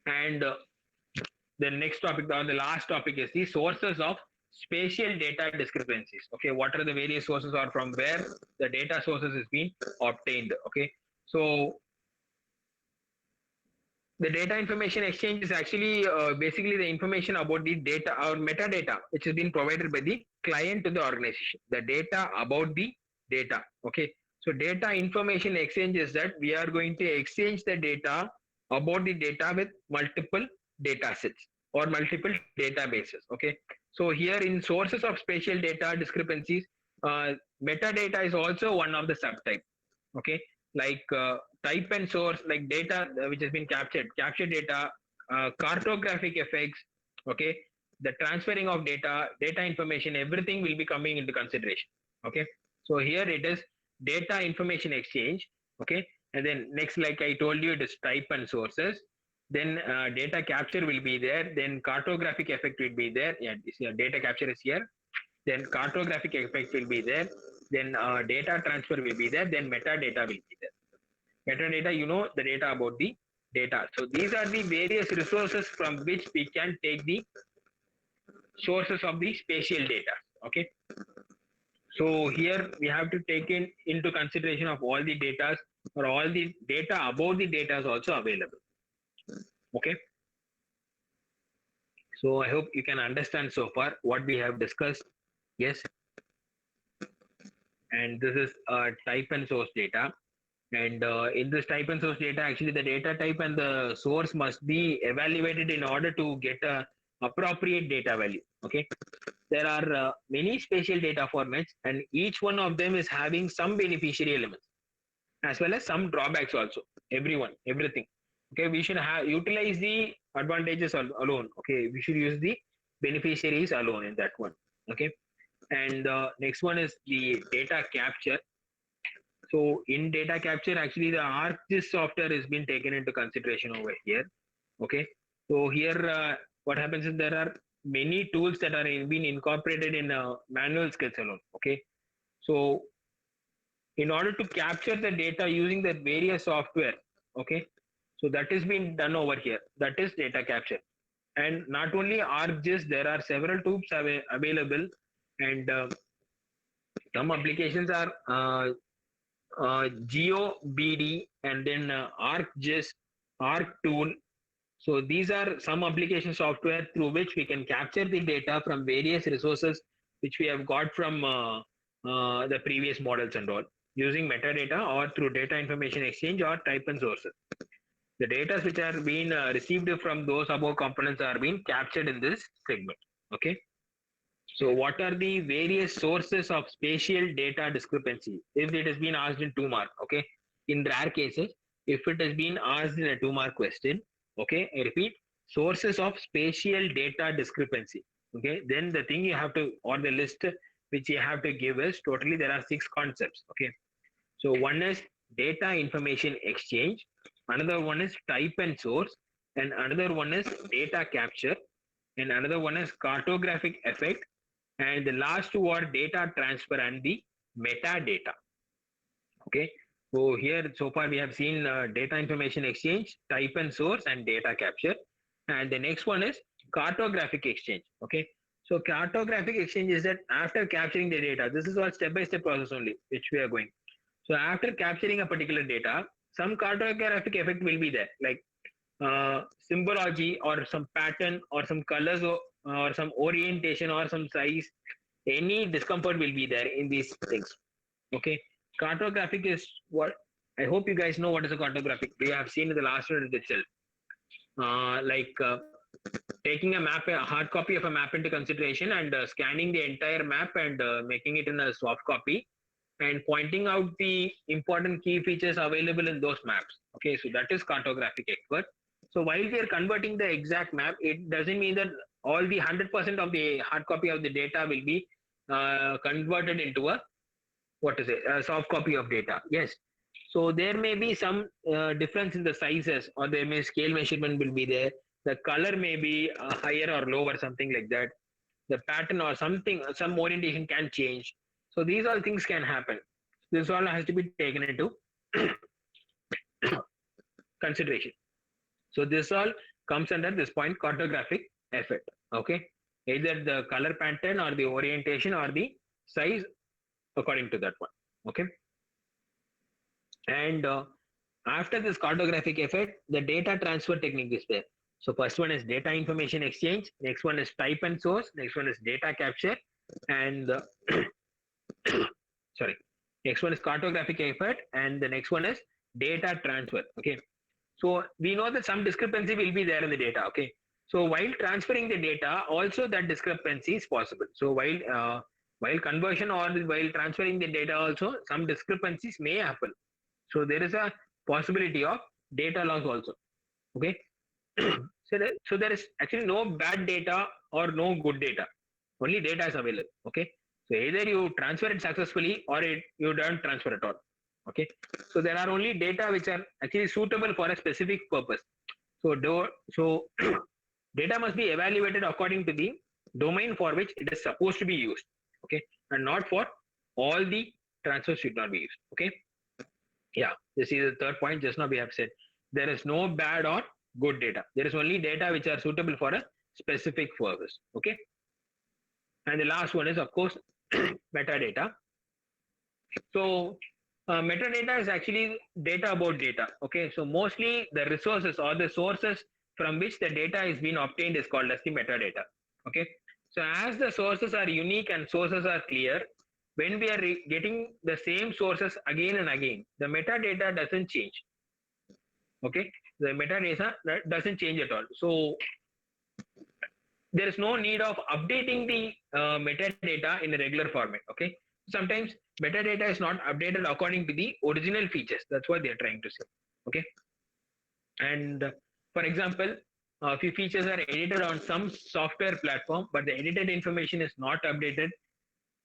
and the next topic or the last topic is the sources of spatial data discrepancies. Okay, what are the various sources or from where the data sources is being obtained. Okay, so the data information exchange is actually basically the information about the data or metadata which has been provided by the client to the organization. The data about the data. Okay, so data information exchange is that we are going to exchange the data about the data with multiple data sets or multiple databases. Okay, so here in sources of spatial data discrepancies, metadata is also one of the subtype. Okay, like type and source, like data which has been captured data, cartographic effects. Okay, the transferring of data information, everything will be coming into consideration. Okay, so here it is data information exchange. Okay, and then next, like I told you, it is type and sources. Then data capture will be there, then cartographic effect will be there. Yeah, this data capture is here, then cartographic effect will be there, then data transfer will be there, then metadata will be there. Metadata, you know, the data about the data. So these are the various resources from which we can take the sources of the spatial data. Okay, So here we have to take into consideration of all the data or all the data about the data is also available. Okay. So I hope you can understand so far what we have discussed. Yes. And this is type and source data. And in this type and source data, actually the data type and the source must be evaluated in order to get a appropriate data value. Okay. There are many spatial data formats and each one of them is having some beneficiary elements as well as some drawbacks also. Everything. Okay. We should have utilize the advantages alone. Okay. We should use the beneficiaries alone in that one. Okay. And next one is the data capture. So in data capture, actually the ArcGIS software has been taken into consideration over here. Okay. So here, what happens is there are many tools that are being incorporated in manual skills alone. Okay. So in order to capture the data using the various software, okay. So that is being done over here. That is data capture. And not only ArcGIS, there are several tools available, and some applications are GeoBD and then ArcGIS, ArcTool. So these are some application software through which we can capture the data from various resources which we have got from the previous models and all using metadata or through data information exchange or type and sources. The data which are being received from those above components are being captured in this segment. Okay. So what are the various sources of spatial data discrepancy? If it has been asked in 2 mark, okay. In rare cases, if it has been asked in a 2 mark question, okay, I repeat, sources of spatial data discrepancy. Okay, then the thing you have to, or the list which you have to give is totally there are 6 concepts. Okay, so one is data information exchange, another one is type and source, and another one is data capture, and another one is cartographic effect, and the last two are data transfer and the metadata. Okay, so here so far we have seen data information exchange, type and source, and data capture, and the next one is cartographic exchange. Okay, so cartographic exchange is that after capturing the data, this is all step by step process only which we are going. So after capturing a particular data, some cartographic effect will be there, like symbology or some pattern or some colors, or some orientation or some size. Any discomfort will be there in these things. Okay, cartographic is what I hope you guys know what is a cartographic. We have seen in the last unit itself. Like taking a map, a hard copy of a map into consideration, and scanning the entire map and making it in a soft copy, and pointing out the important key features available in those maps. Okay, so that is cartographic expert. So while we are converting the exact map, it doesn't mean that all the 100% of the hard copy of the data will be converted into a, what is it, a soft copy of data. Yes. So there may be some difference in the sizes, or there may scale measurement will be there. The color may be higher or lower, something like that. The pattern or something, some orientation can change. So these all things can happen. This all has to be taken into consideration. So this all comes under this point, cartographic effect. Okay, either the color pattern or the orientation or the size according to that one. Okay, and after this cartographic effect, the data transfer technique is there. So first one is data information exchange, next one is type and source, next one is data capture, and sorry, next one is cartographic effect, and the next one is data transfer. Okay, so we know that some discrepancy will be there in the data. Okay, so while transferring the data, also that discrepancy is possible. So while conversion or while transferring the data, also some discrepancies may happen. So there is a possibility of data loss also. Okay, so there is actually no bad data or no good data. Only data is available. Okay, so either you transfer it successfully or you don't transfer at all. Okay, so there are only data which are actually suitable for a specific purpose. So data must be evaluated according to the domain for which it is supposed to be used. Okay, and not for all the transfers should not be used. Okay, yeah, this is the third point. Just now we have said there is no bad or good data. There is only data which are suitable for a specific purpose. Okay, and the last one is of course metadata. So metadata is actually data about data. Okay, so mostly the resources or the sources from which the data is being obtained is called as the metadata. Okay, so as the sources are unique and sources are clear, when we are getting the same sources again and again, the metadata doesn't change. Okay, the metadata doesn't change at all. So there is no need of updating the metadata in a regular format. Okay, sometimes metadata is not updated according to the original features. That's what they're trying to say. Okay, and for example, a few features are edited on some software platform, but the edited information is not updated.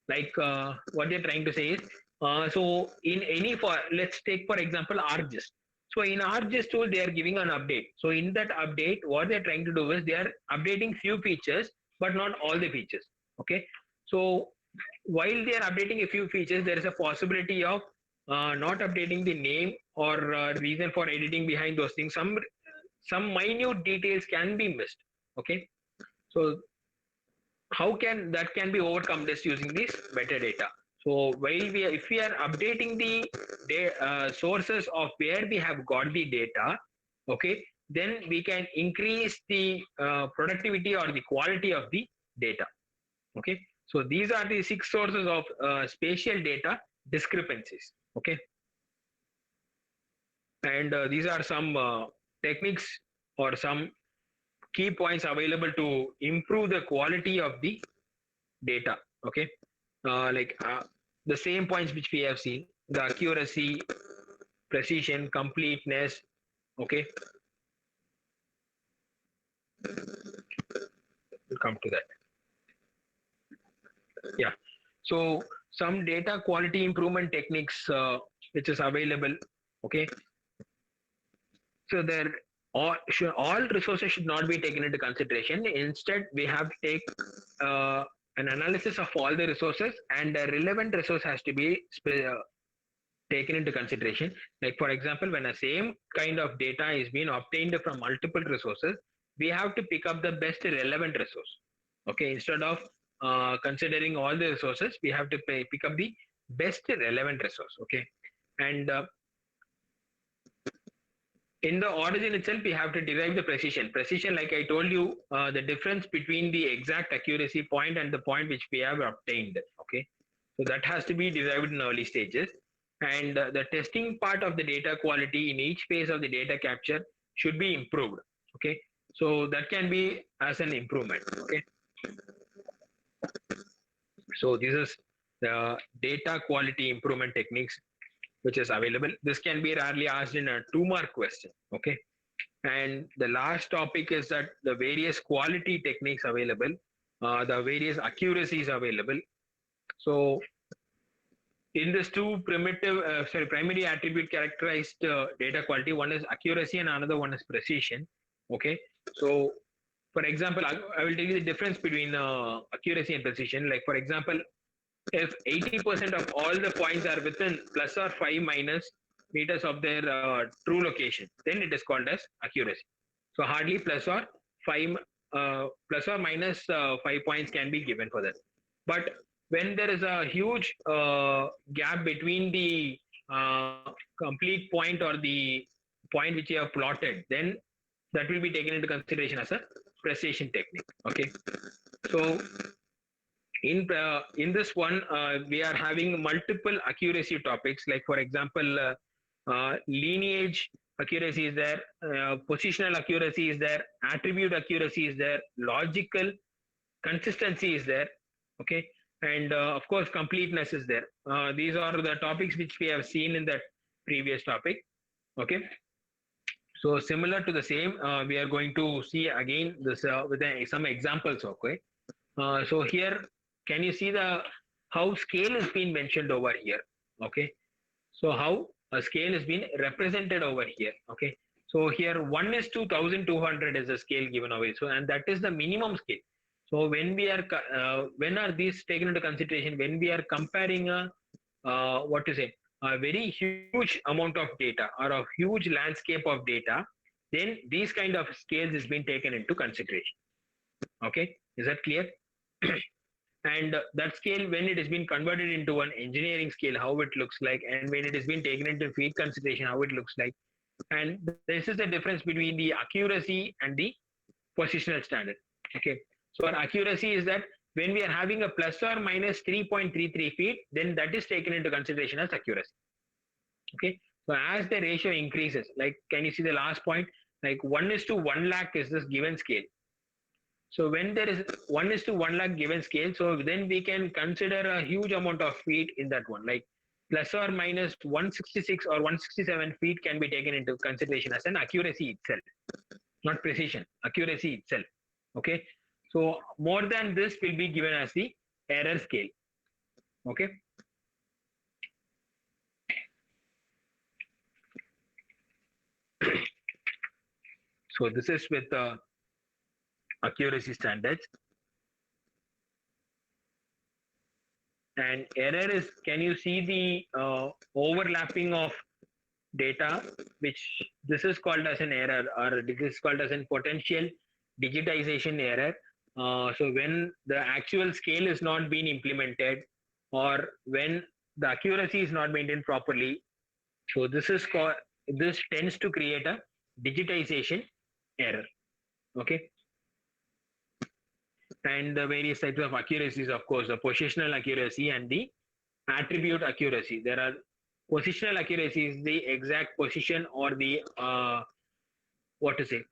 Like what they're trying to say is, so in any for let's take for example ArcGIS. So in ArcGIS tool they are giving an update. So in that update, what they're trying to do is they are updating few features, but not all the features. Okay, so while they are updating a few features, there is a possibility of not updating the name or reason for editing behind those things. Some minute details can be missed. Okay, so how can that can be overcome just using this metadata. So while if we are updating the sources of where we have got the data, okay, then we can increase the productivity or the quality of the data. Okay, so these are the 6 sources of spatial data discrepancies. Okay, and these are some techniques or some key points available to improve the quality of the data. Okay, like the same points which we have seen: the accuracy, precision, completeness. Okay, we'll come to that. Yeah, so some data quality improvement techniques which is available. Okay, so there all resources should not be taken into consideration. Instead, we have to take an analysis of all the resources, and a relevant resource has to be taken into consideration. Like for example, when a same kind of data is being obtained from multiple resources, we have to pick up the best relevant resource. Okay, instead of considering all the resources, we have to pick up the best relevant resource. Okay, and in the origin itself, we have to derive the precision. Precision, like I told you, the difference between the exact accuracy point and the point which we have obtained. Okay, so that has to be derived in early stages. And the testing part of the data quality in each phase of the data capture should be improved. Okay, so that can be as an improvement. Okay, so this is the data quality improvement techniques which is available. This can be rarely asked in a 2-mark question. Okay, and the last topic is that the various quality techniques available, the various accuracies available. So in this two primary attribute characterized data quality, one is accuracy and another one is precision. Okay, so for example, I will tell you the difference between accuracy and precision. Like for example, if 80% of all the points are within plus or 5 minus meters of their true location, then it is called as accuracy. So hardly plus or minus 5 points can be given for that. But when there is a huge gap between the complete point or the point which you have plotted, then that will be taken into consideration as a precision technique. Okay, so in this one we are having multiple accuracy topics. Like for example, lineage accuracy is there, positional accuracy is there, attribute accuracy is there, logical consistency is there. Okay, and of course completeness is there. These are the topics which we have seen in that previous topic. Okay, so similar to the same, we are going to see again this with some examples. Okay, so here can you see the how scale is being mentioned over here? Okay, so how a scale is being represented over here. Okay, so here 1 is to 1200 is the scale given away. So and that is the minimum scale. So when are these taken into consideration? When we are comparing a what to say, a very huge amount of data or a huge landscape of data, then these kind of scales is being taken into consideration. Okay, is that clear? and that scale, when it has been converted into an engineering scale, how it looks like, and when it has been taken into feed consideration, how it looks like. And this is the difference between the accuracy and the positional standard. Okay, so our accuracy is that when we are having a plus or minus 3.33 feet, then that is taken into consideration as accuracy. Okay, so as the ratio increases, like can you see the last point, like 1 is to 1 lakh is this given scale. So when there is 1 is to 1 lakh given scale, so then we can consider a huge amount of feet in that one, like plus or minus 166 or 167 feet can be taken into consideration as an accuracy itself, not precision, accuracy itself. Okay, so more than this will be given as the error scale. Okay, so this is with accuracy standards. And error is, can you see the overlapping of data, which this is called as an error, or this is called as a potential digitization error. So when the actual scale is not being implemented, or when the accuracy is not maintained properly, so this is called, this tends to create a digitization error. Okay, and the various types of accuracies, of course, the positional accuracy and the attribute accuracy. There are positional accuracy is the exact position or the what to say,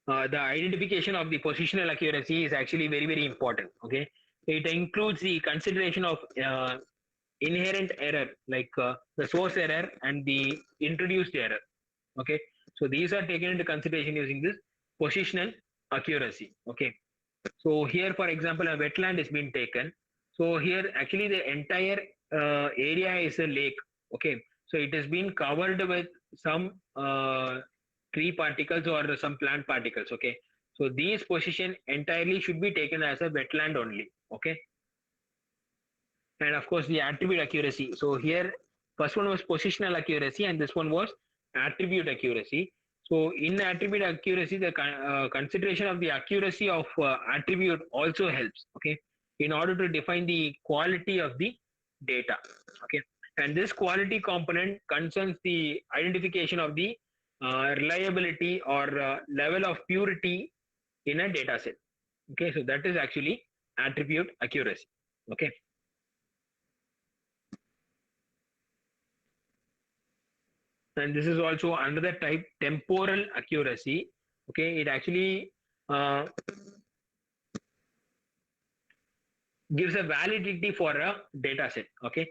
the identification of the positional accuracy is actually very, very important. Okay, it includes the consideration of inherent error, like the source error and the introduced error. Okay, so these are taken into consideration using this positional accuracy. Okay, so here, for example, a wetland is being taken. So here, actually, the entire area is a lake. Okay, so it has been covered with some tree particles or some plant particles. Okay, so these position entirely should be taken as a wetland only. Okay, and of course the attribute accuracy. So here, first one was positional accuracy, and this one was attribute accuracy. So in attribute accuracy, the consideration of the accuracy of attribute also helps. Okay, in order to define the quality of the data. Okay, and this quality component concerns the identification of the reliability or level of purity in a data set. Okay, so that is actually attribute accuracy. Okay, and this is also another type, temporal accuracy. Okay, it actually uh, gives a validity for a data set. Okay,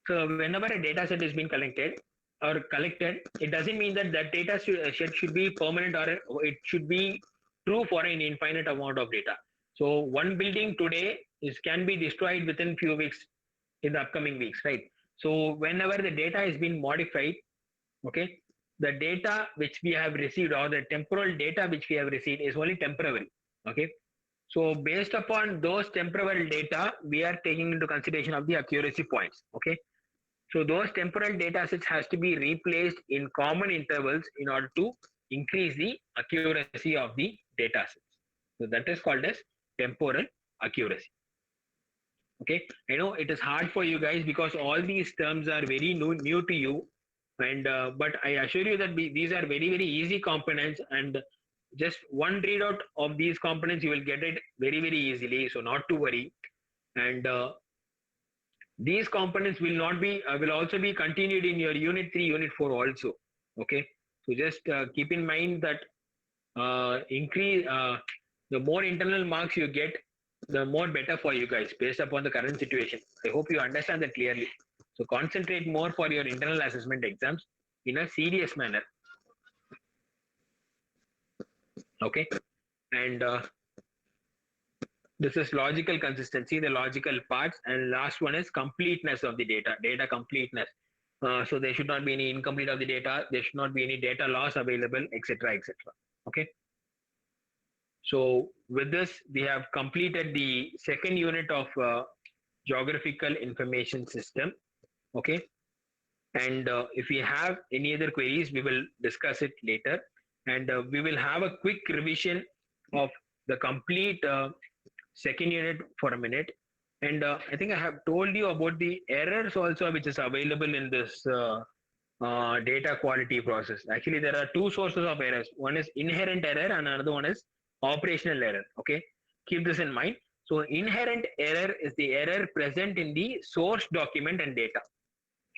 so whenever a data set is being collected, it doesn't mean that that data set should be permanent, or it should be true for an infinite amount of data. So one building today is can be destroyed within few weeks, in the upcoming weeks, right? So whenever the data is being modified, okay, the data which we have received, or the temporal data which we have received, is only temporary. Okay, so based upon those temporal data, we are taking into consideration of the accuracy points. Okay, so those temporal data sets has to be replaced in common intervals in order to increase the accuracy of the data sets. So that is called as temporal accuracy. Okay, I know it is hard for you guys because all these terms are very new to you, and but I assure you that these are very, very easy components, and just one readout of these components you will get it very, very easily, so not to worry. And these components will not be will also be continued in your unit 3, unit 4 also. Okay, so just keep in mind that increase the more internal marks you get, the more better for you guys based upon the current situation. I hope you understand that clearly. So concentrate more for your internal assessment exams in a serious manner. Okay, and this is logical consistency, the logical parts, and last one is completeness of the data completeness. So there should not be any incomplete of the data, there should not be any data loss available, etc., etc. Okay, so with this we have completed the second unit of geographical information system. Okay, and if we have any other queries, we will discuss it later, and we will have a quick revision of the complete second unit for a minute. And I think I have told you about the errors also, which is available in this data quality process. Actually, there are two sources of errors. One is inherent error and another one is operational error. Okay, keep this in mind. So inherent error is the error present in the source document and data.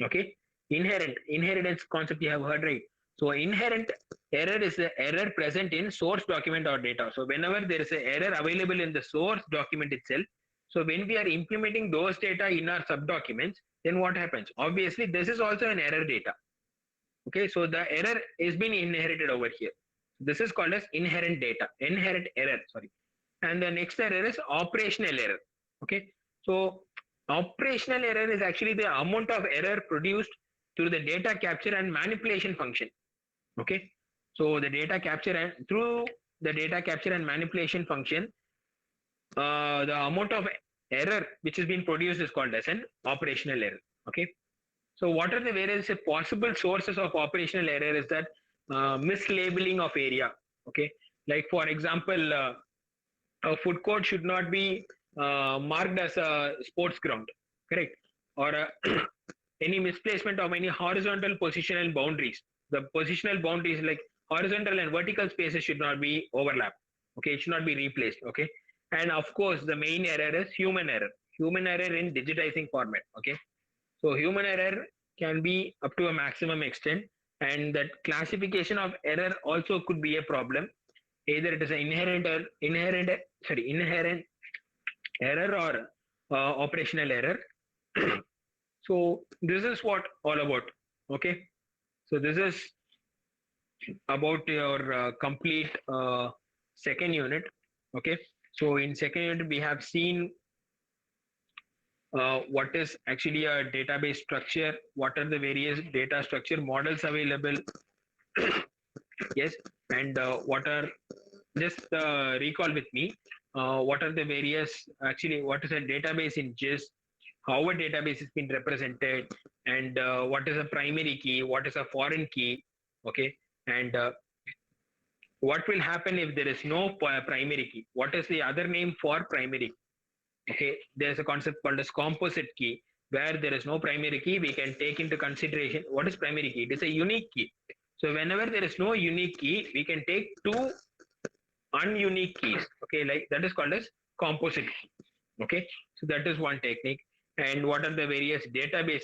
Okay, inheritance concept you have heard, right? So inherent error is the error present in source document or data. So whenever there is an error available in the source document itself, so when we are implementing those data in our subdocuments, then what happens? Obviously, this is also an error data. Okay, so the error is being inherited over here. This is called as inherent error, sorry. And the next error is operational error. Okay, so operational error is actually the amount of error produced through the data capture and manipulation function. Okay, so the data capture and through the data capture and manipulation function, the amount of error which is being produced is called as an operational error. Okay, so what are the various possible sources of operational error is that mislabeling of area. Okay, like for example, a food court should not be marked as a sports ground, correct? Or any misplacement of any horizontal positional boundaries. The positional boundaries like horizontal and vertical spaces should not be overlapped. Okay, it should not be replaced. Okay, and of course the main error is human error. Human error in digitizing format. Okay, so human error can be up to a maximum extent, and that classification of error also could be a problem. Either it is an inherent error or operational error. So this is what all about. Okay, so this is about your complete second unit. Okay, so in second unit we have seen what is actually a database structure, what are the various data structure models available, yes, and what are, just recall with me, what are the various, actually what is a database in GIS, how a database has been represented, and what is a primary key, what is a foreign key. Okay, and what will happen if there is no primary key, what is the other name for primary key. Okay, there's a concept called as composite key, where there is no primary key, we can take into consideration what is primary key. It is a unique key. So whenever there is no unique key, we can take two ununique keys. Okay, like that is called as composite key. Okay, so that is one technique. And what are the various database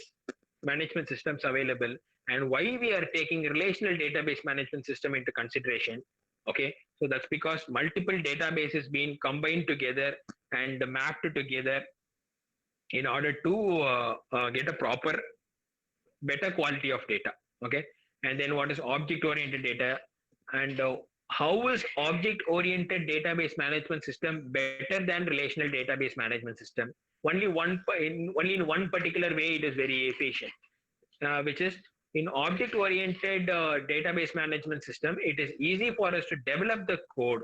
management systems available, and why we are taking relational database management system into consideration. Okay, so that's because multiple databases being combined together and mapped together in order to get a proper better quality of data. Okay, and then what is object oriented data, and how is object oriented database management system better than relational database management system? Only in one particular way it is very efficient, which is in object oriented database management system, it is easy for us to develop the code,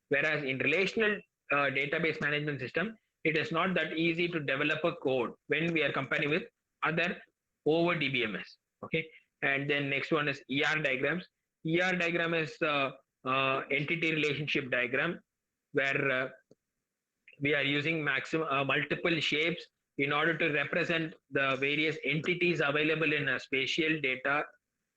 whereas in relational database management system, it is not that easy to develop a code when we are comparing with other over DBMS. Okay, and then next one is ER diagrams. ER diagram is entity relationship diagram, where we are using maximum multiple shapes in order to represent the various entities available in a spatial data,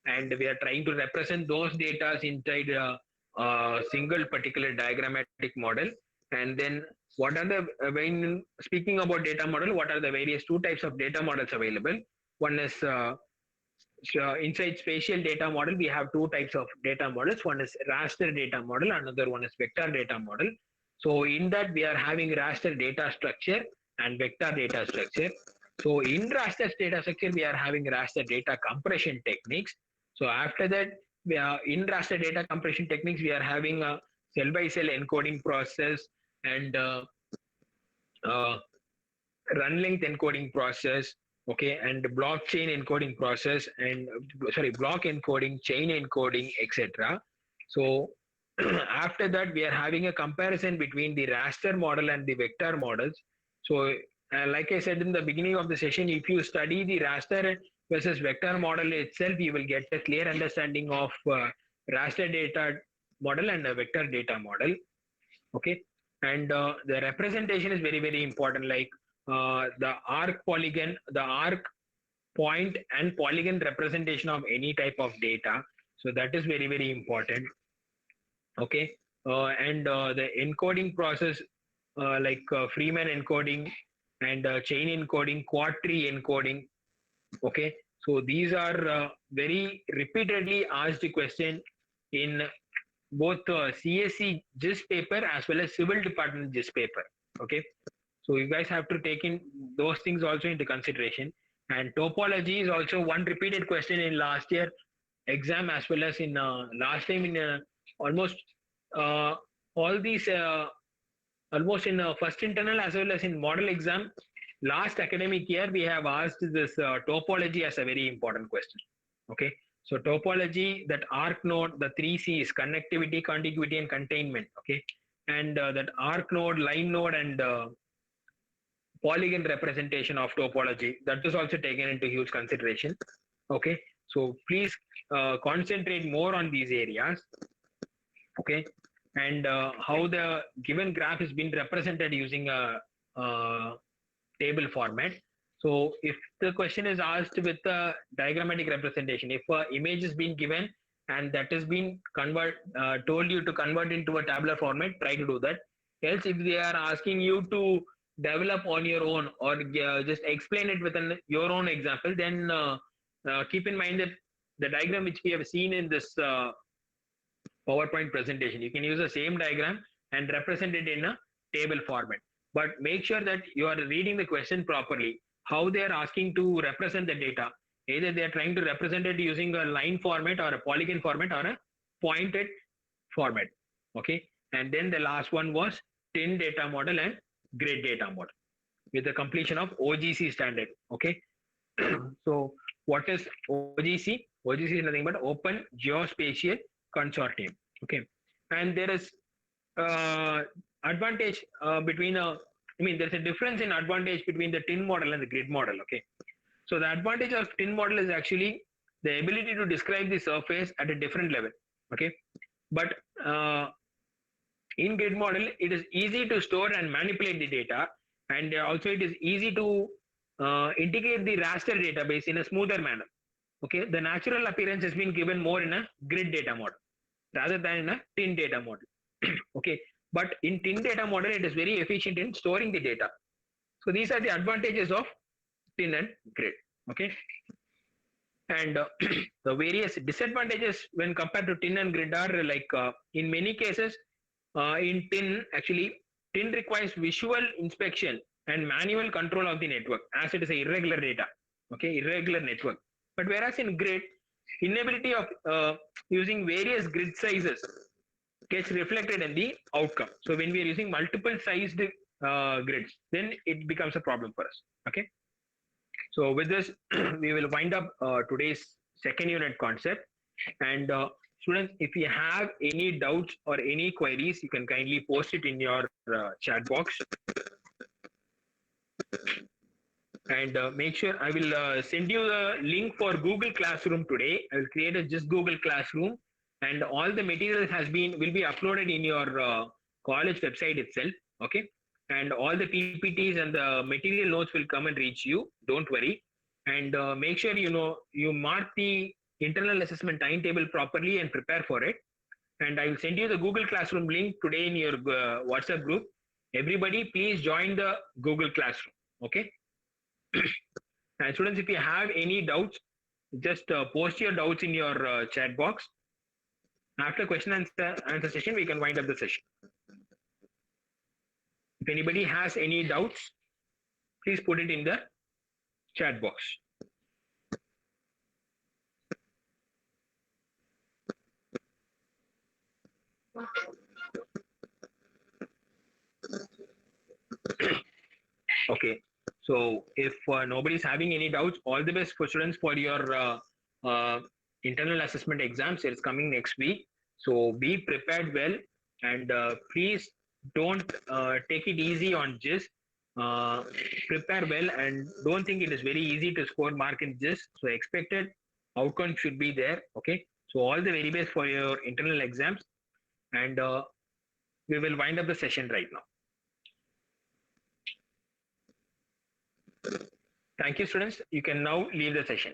and we are trying to represent those data inside a single particular diagrammatic model. And then what are the when speaking about data model, what are the various two types of data models available? One is inside spatial data model, we have two types of data models. One is raster data model, another one is vector data model. So in that we are having raster data structure and vector data structure. So in raster data structure, we are having raster data compression techniques. So after that, we are in raster data compression techniques, we are having a cell by cell encoding process and uh, run length encoding process, okay, and blockchain encoding process, and block encoding, chain encoding, etc. So after that we are having a comparison between the raster model and the vector models. So like I said in the beginning of the session, if you study the raster versus vector model itself, you will get a clear understanding of raster data model and a vector data model. Okay, and the representation is very important, like the arc polygon, the arc point and polygon representation of any type of data. So that is very, very important. Okay. And the encoding process, like Freeman encoding and chain encoding, quad tree encoding. Okay. So these are very repeatedly asked question in both CSC GIS paper as well as civil department GIS paper. Okay. So you guys have to take in those things also into consideration. And topology is also one repeated question in last year exam as well as in last time in almost uh, all these almost in first internal as well as in model exam last academic year we have asked this topology as a very important question. Okay, so topology, that arc node, the three C's, connectivity, contiguity and containment. Okay, and that arc node, line node and polygon representation of topology, that is also taken into huge consideration. Okay, so please concentrate more on these areas. Okay, and how the given graph is being represented using a table format. So if the question is asked with a diagrammatic representation, if an image is being given and that is being told you to convert into a tabular format, try to do that. Else, if they are asking you to develop on your own or just explain it with your own example, then keep in mind that the diagram which we have seen in this PowerPoint presentation, you can use the same diagram and represent it in a table format. But make sure that you are reading the question properly, how they are asking to represent the data. Either they are trying to represent it using a line format or a polygon format or a pointed format. Okay. And then the last one was TIN data model and grid data model with the completion of OGC standard. Okay. So what is OGC? OGC is nothing but Open Geospatial Consortium. Okay. And there is advantage between there's a difference in advantage between the TIN model and the grid model. Okay. So the advantage of TIN model is actually the ability to describe the surface at a different level. Okay. But in grid model, it is easy to store and manipulate the data. And also it is easy to integrate the raster database in a smoother manner. Okay. The natural appearance has been given more in a grid data model rather than in a TIN data model. Okay. But in TIN data model, it is very efficient in storing the data. So these are the advantages of TIN and grid. Okay. And the various disadvantages when compared to TIN and grid are like in many cases in TIN, actually TIN requires visual inspection and manual control of the network as it is a irregular data. Okay, irregular network. But whereas in grid, inability of using various grid sizes gets reflected in the outcome. So when we are using multiple sized grids, then it becomes a problem for us. Okay. So with this, we will wind up today's second unit concept. And students, if you have any doubts or any queries, you can kindly post it in your chat box. And make sure I will send you the link for Google Classroom today. I will create a just Google Classroom, and all the materials will be uploaded in your college website itself. Okay. And all the PPTs and the material notes will come and reach you. Don't worry. And make sure you mark the internal assessment timetable properly and prepare for it. And I will send you the Google Classroom link today in your WhatsApp group. Everybody, please join the Google Classroom. Okay. And students, if you have any doubts, just post your doubts in your chat box. After question and answer session, we can wind up the session. If anybody has any doubts, please put it in the chat box. Okay. So if nobody is having any doubts, all the best for students for your internal assessment exams. It's coming next week. So be prepared well, and please don't take it easy on GIS. Prepare well and don't think it is very easy to score mark in GIS. So expected outcome should be there. Okay. So all the very best for your internal exams, and we will wind up the session right now. Thank you, students. You can now leave the session.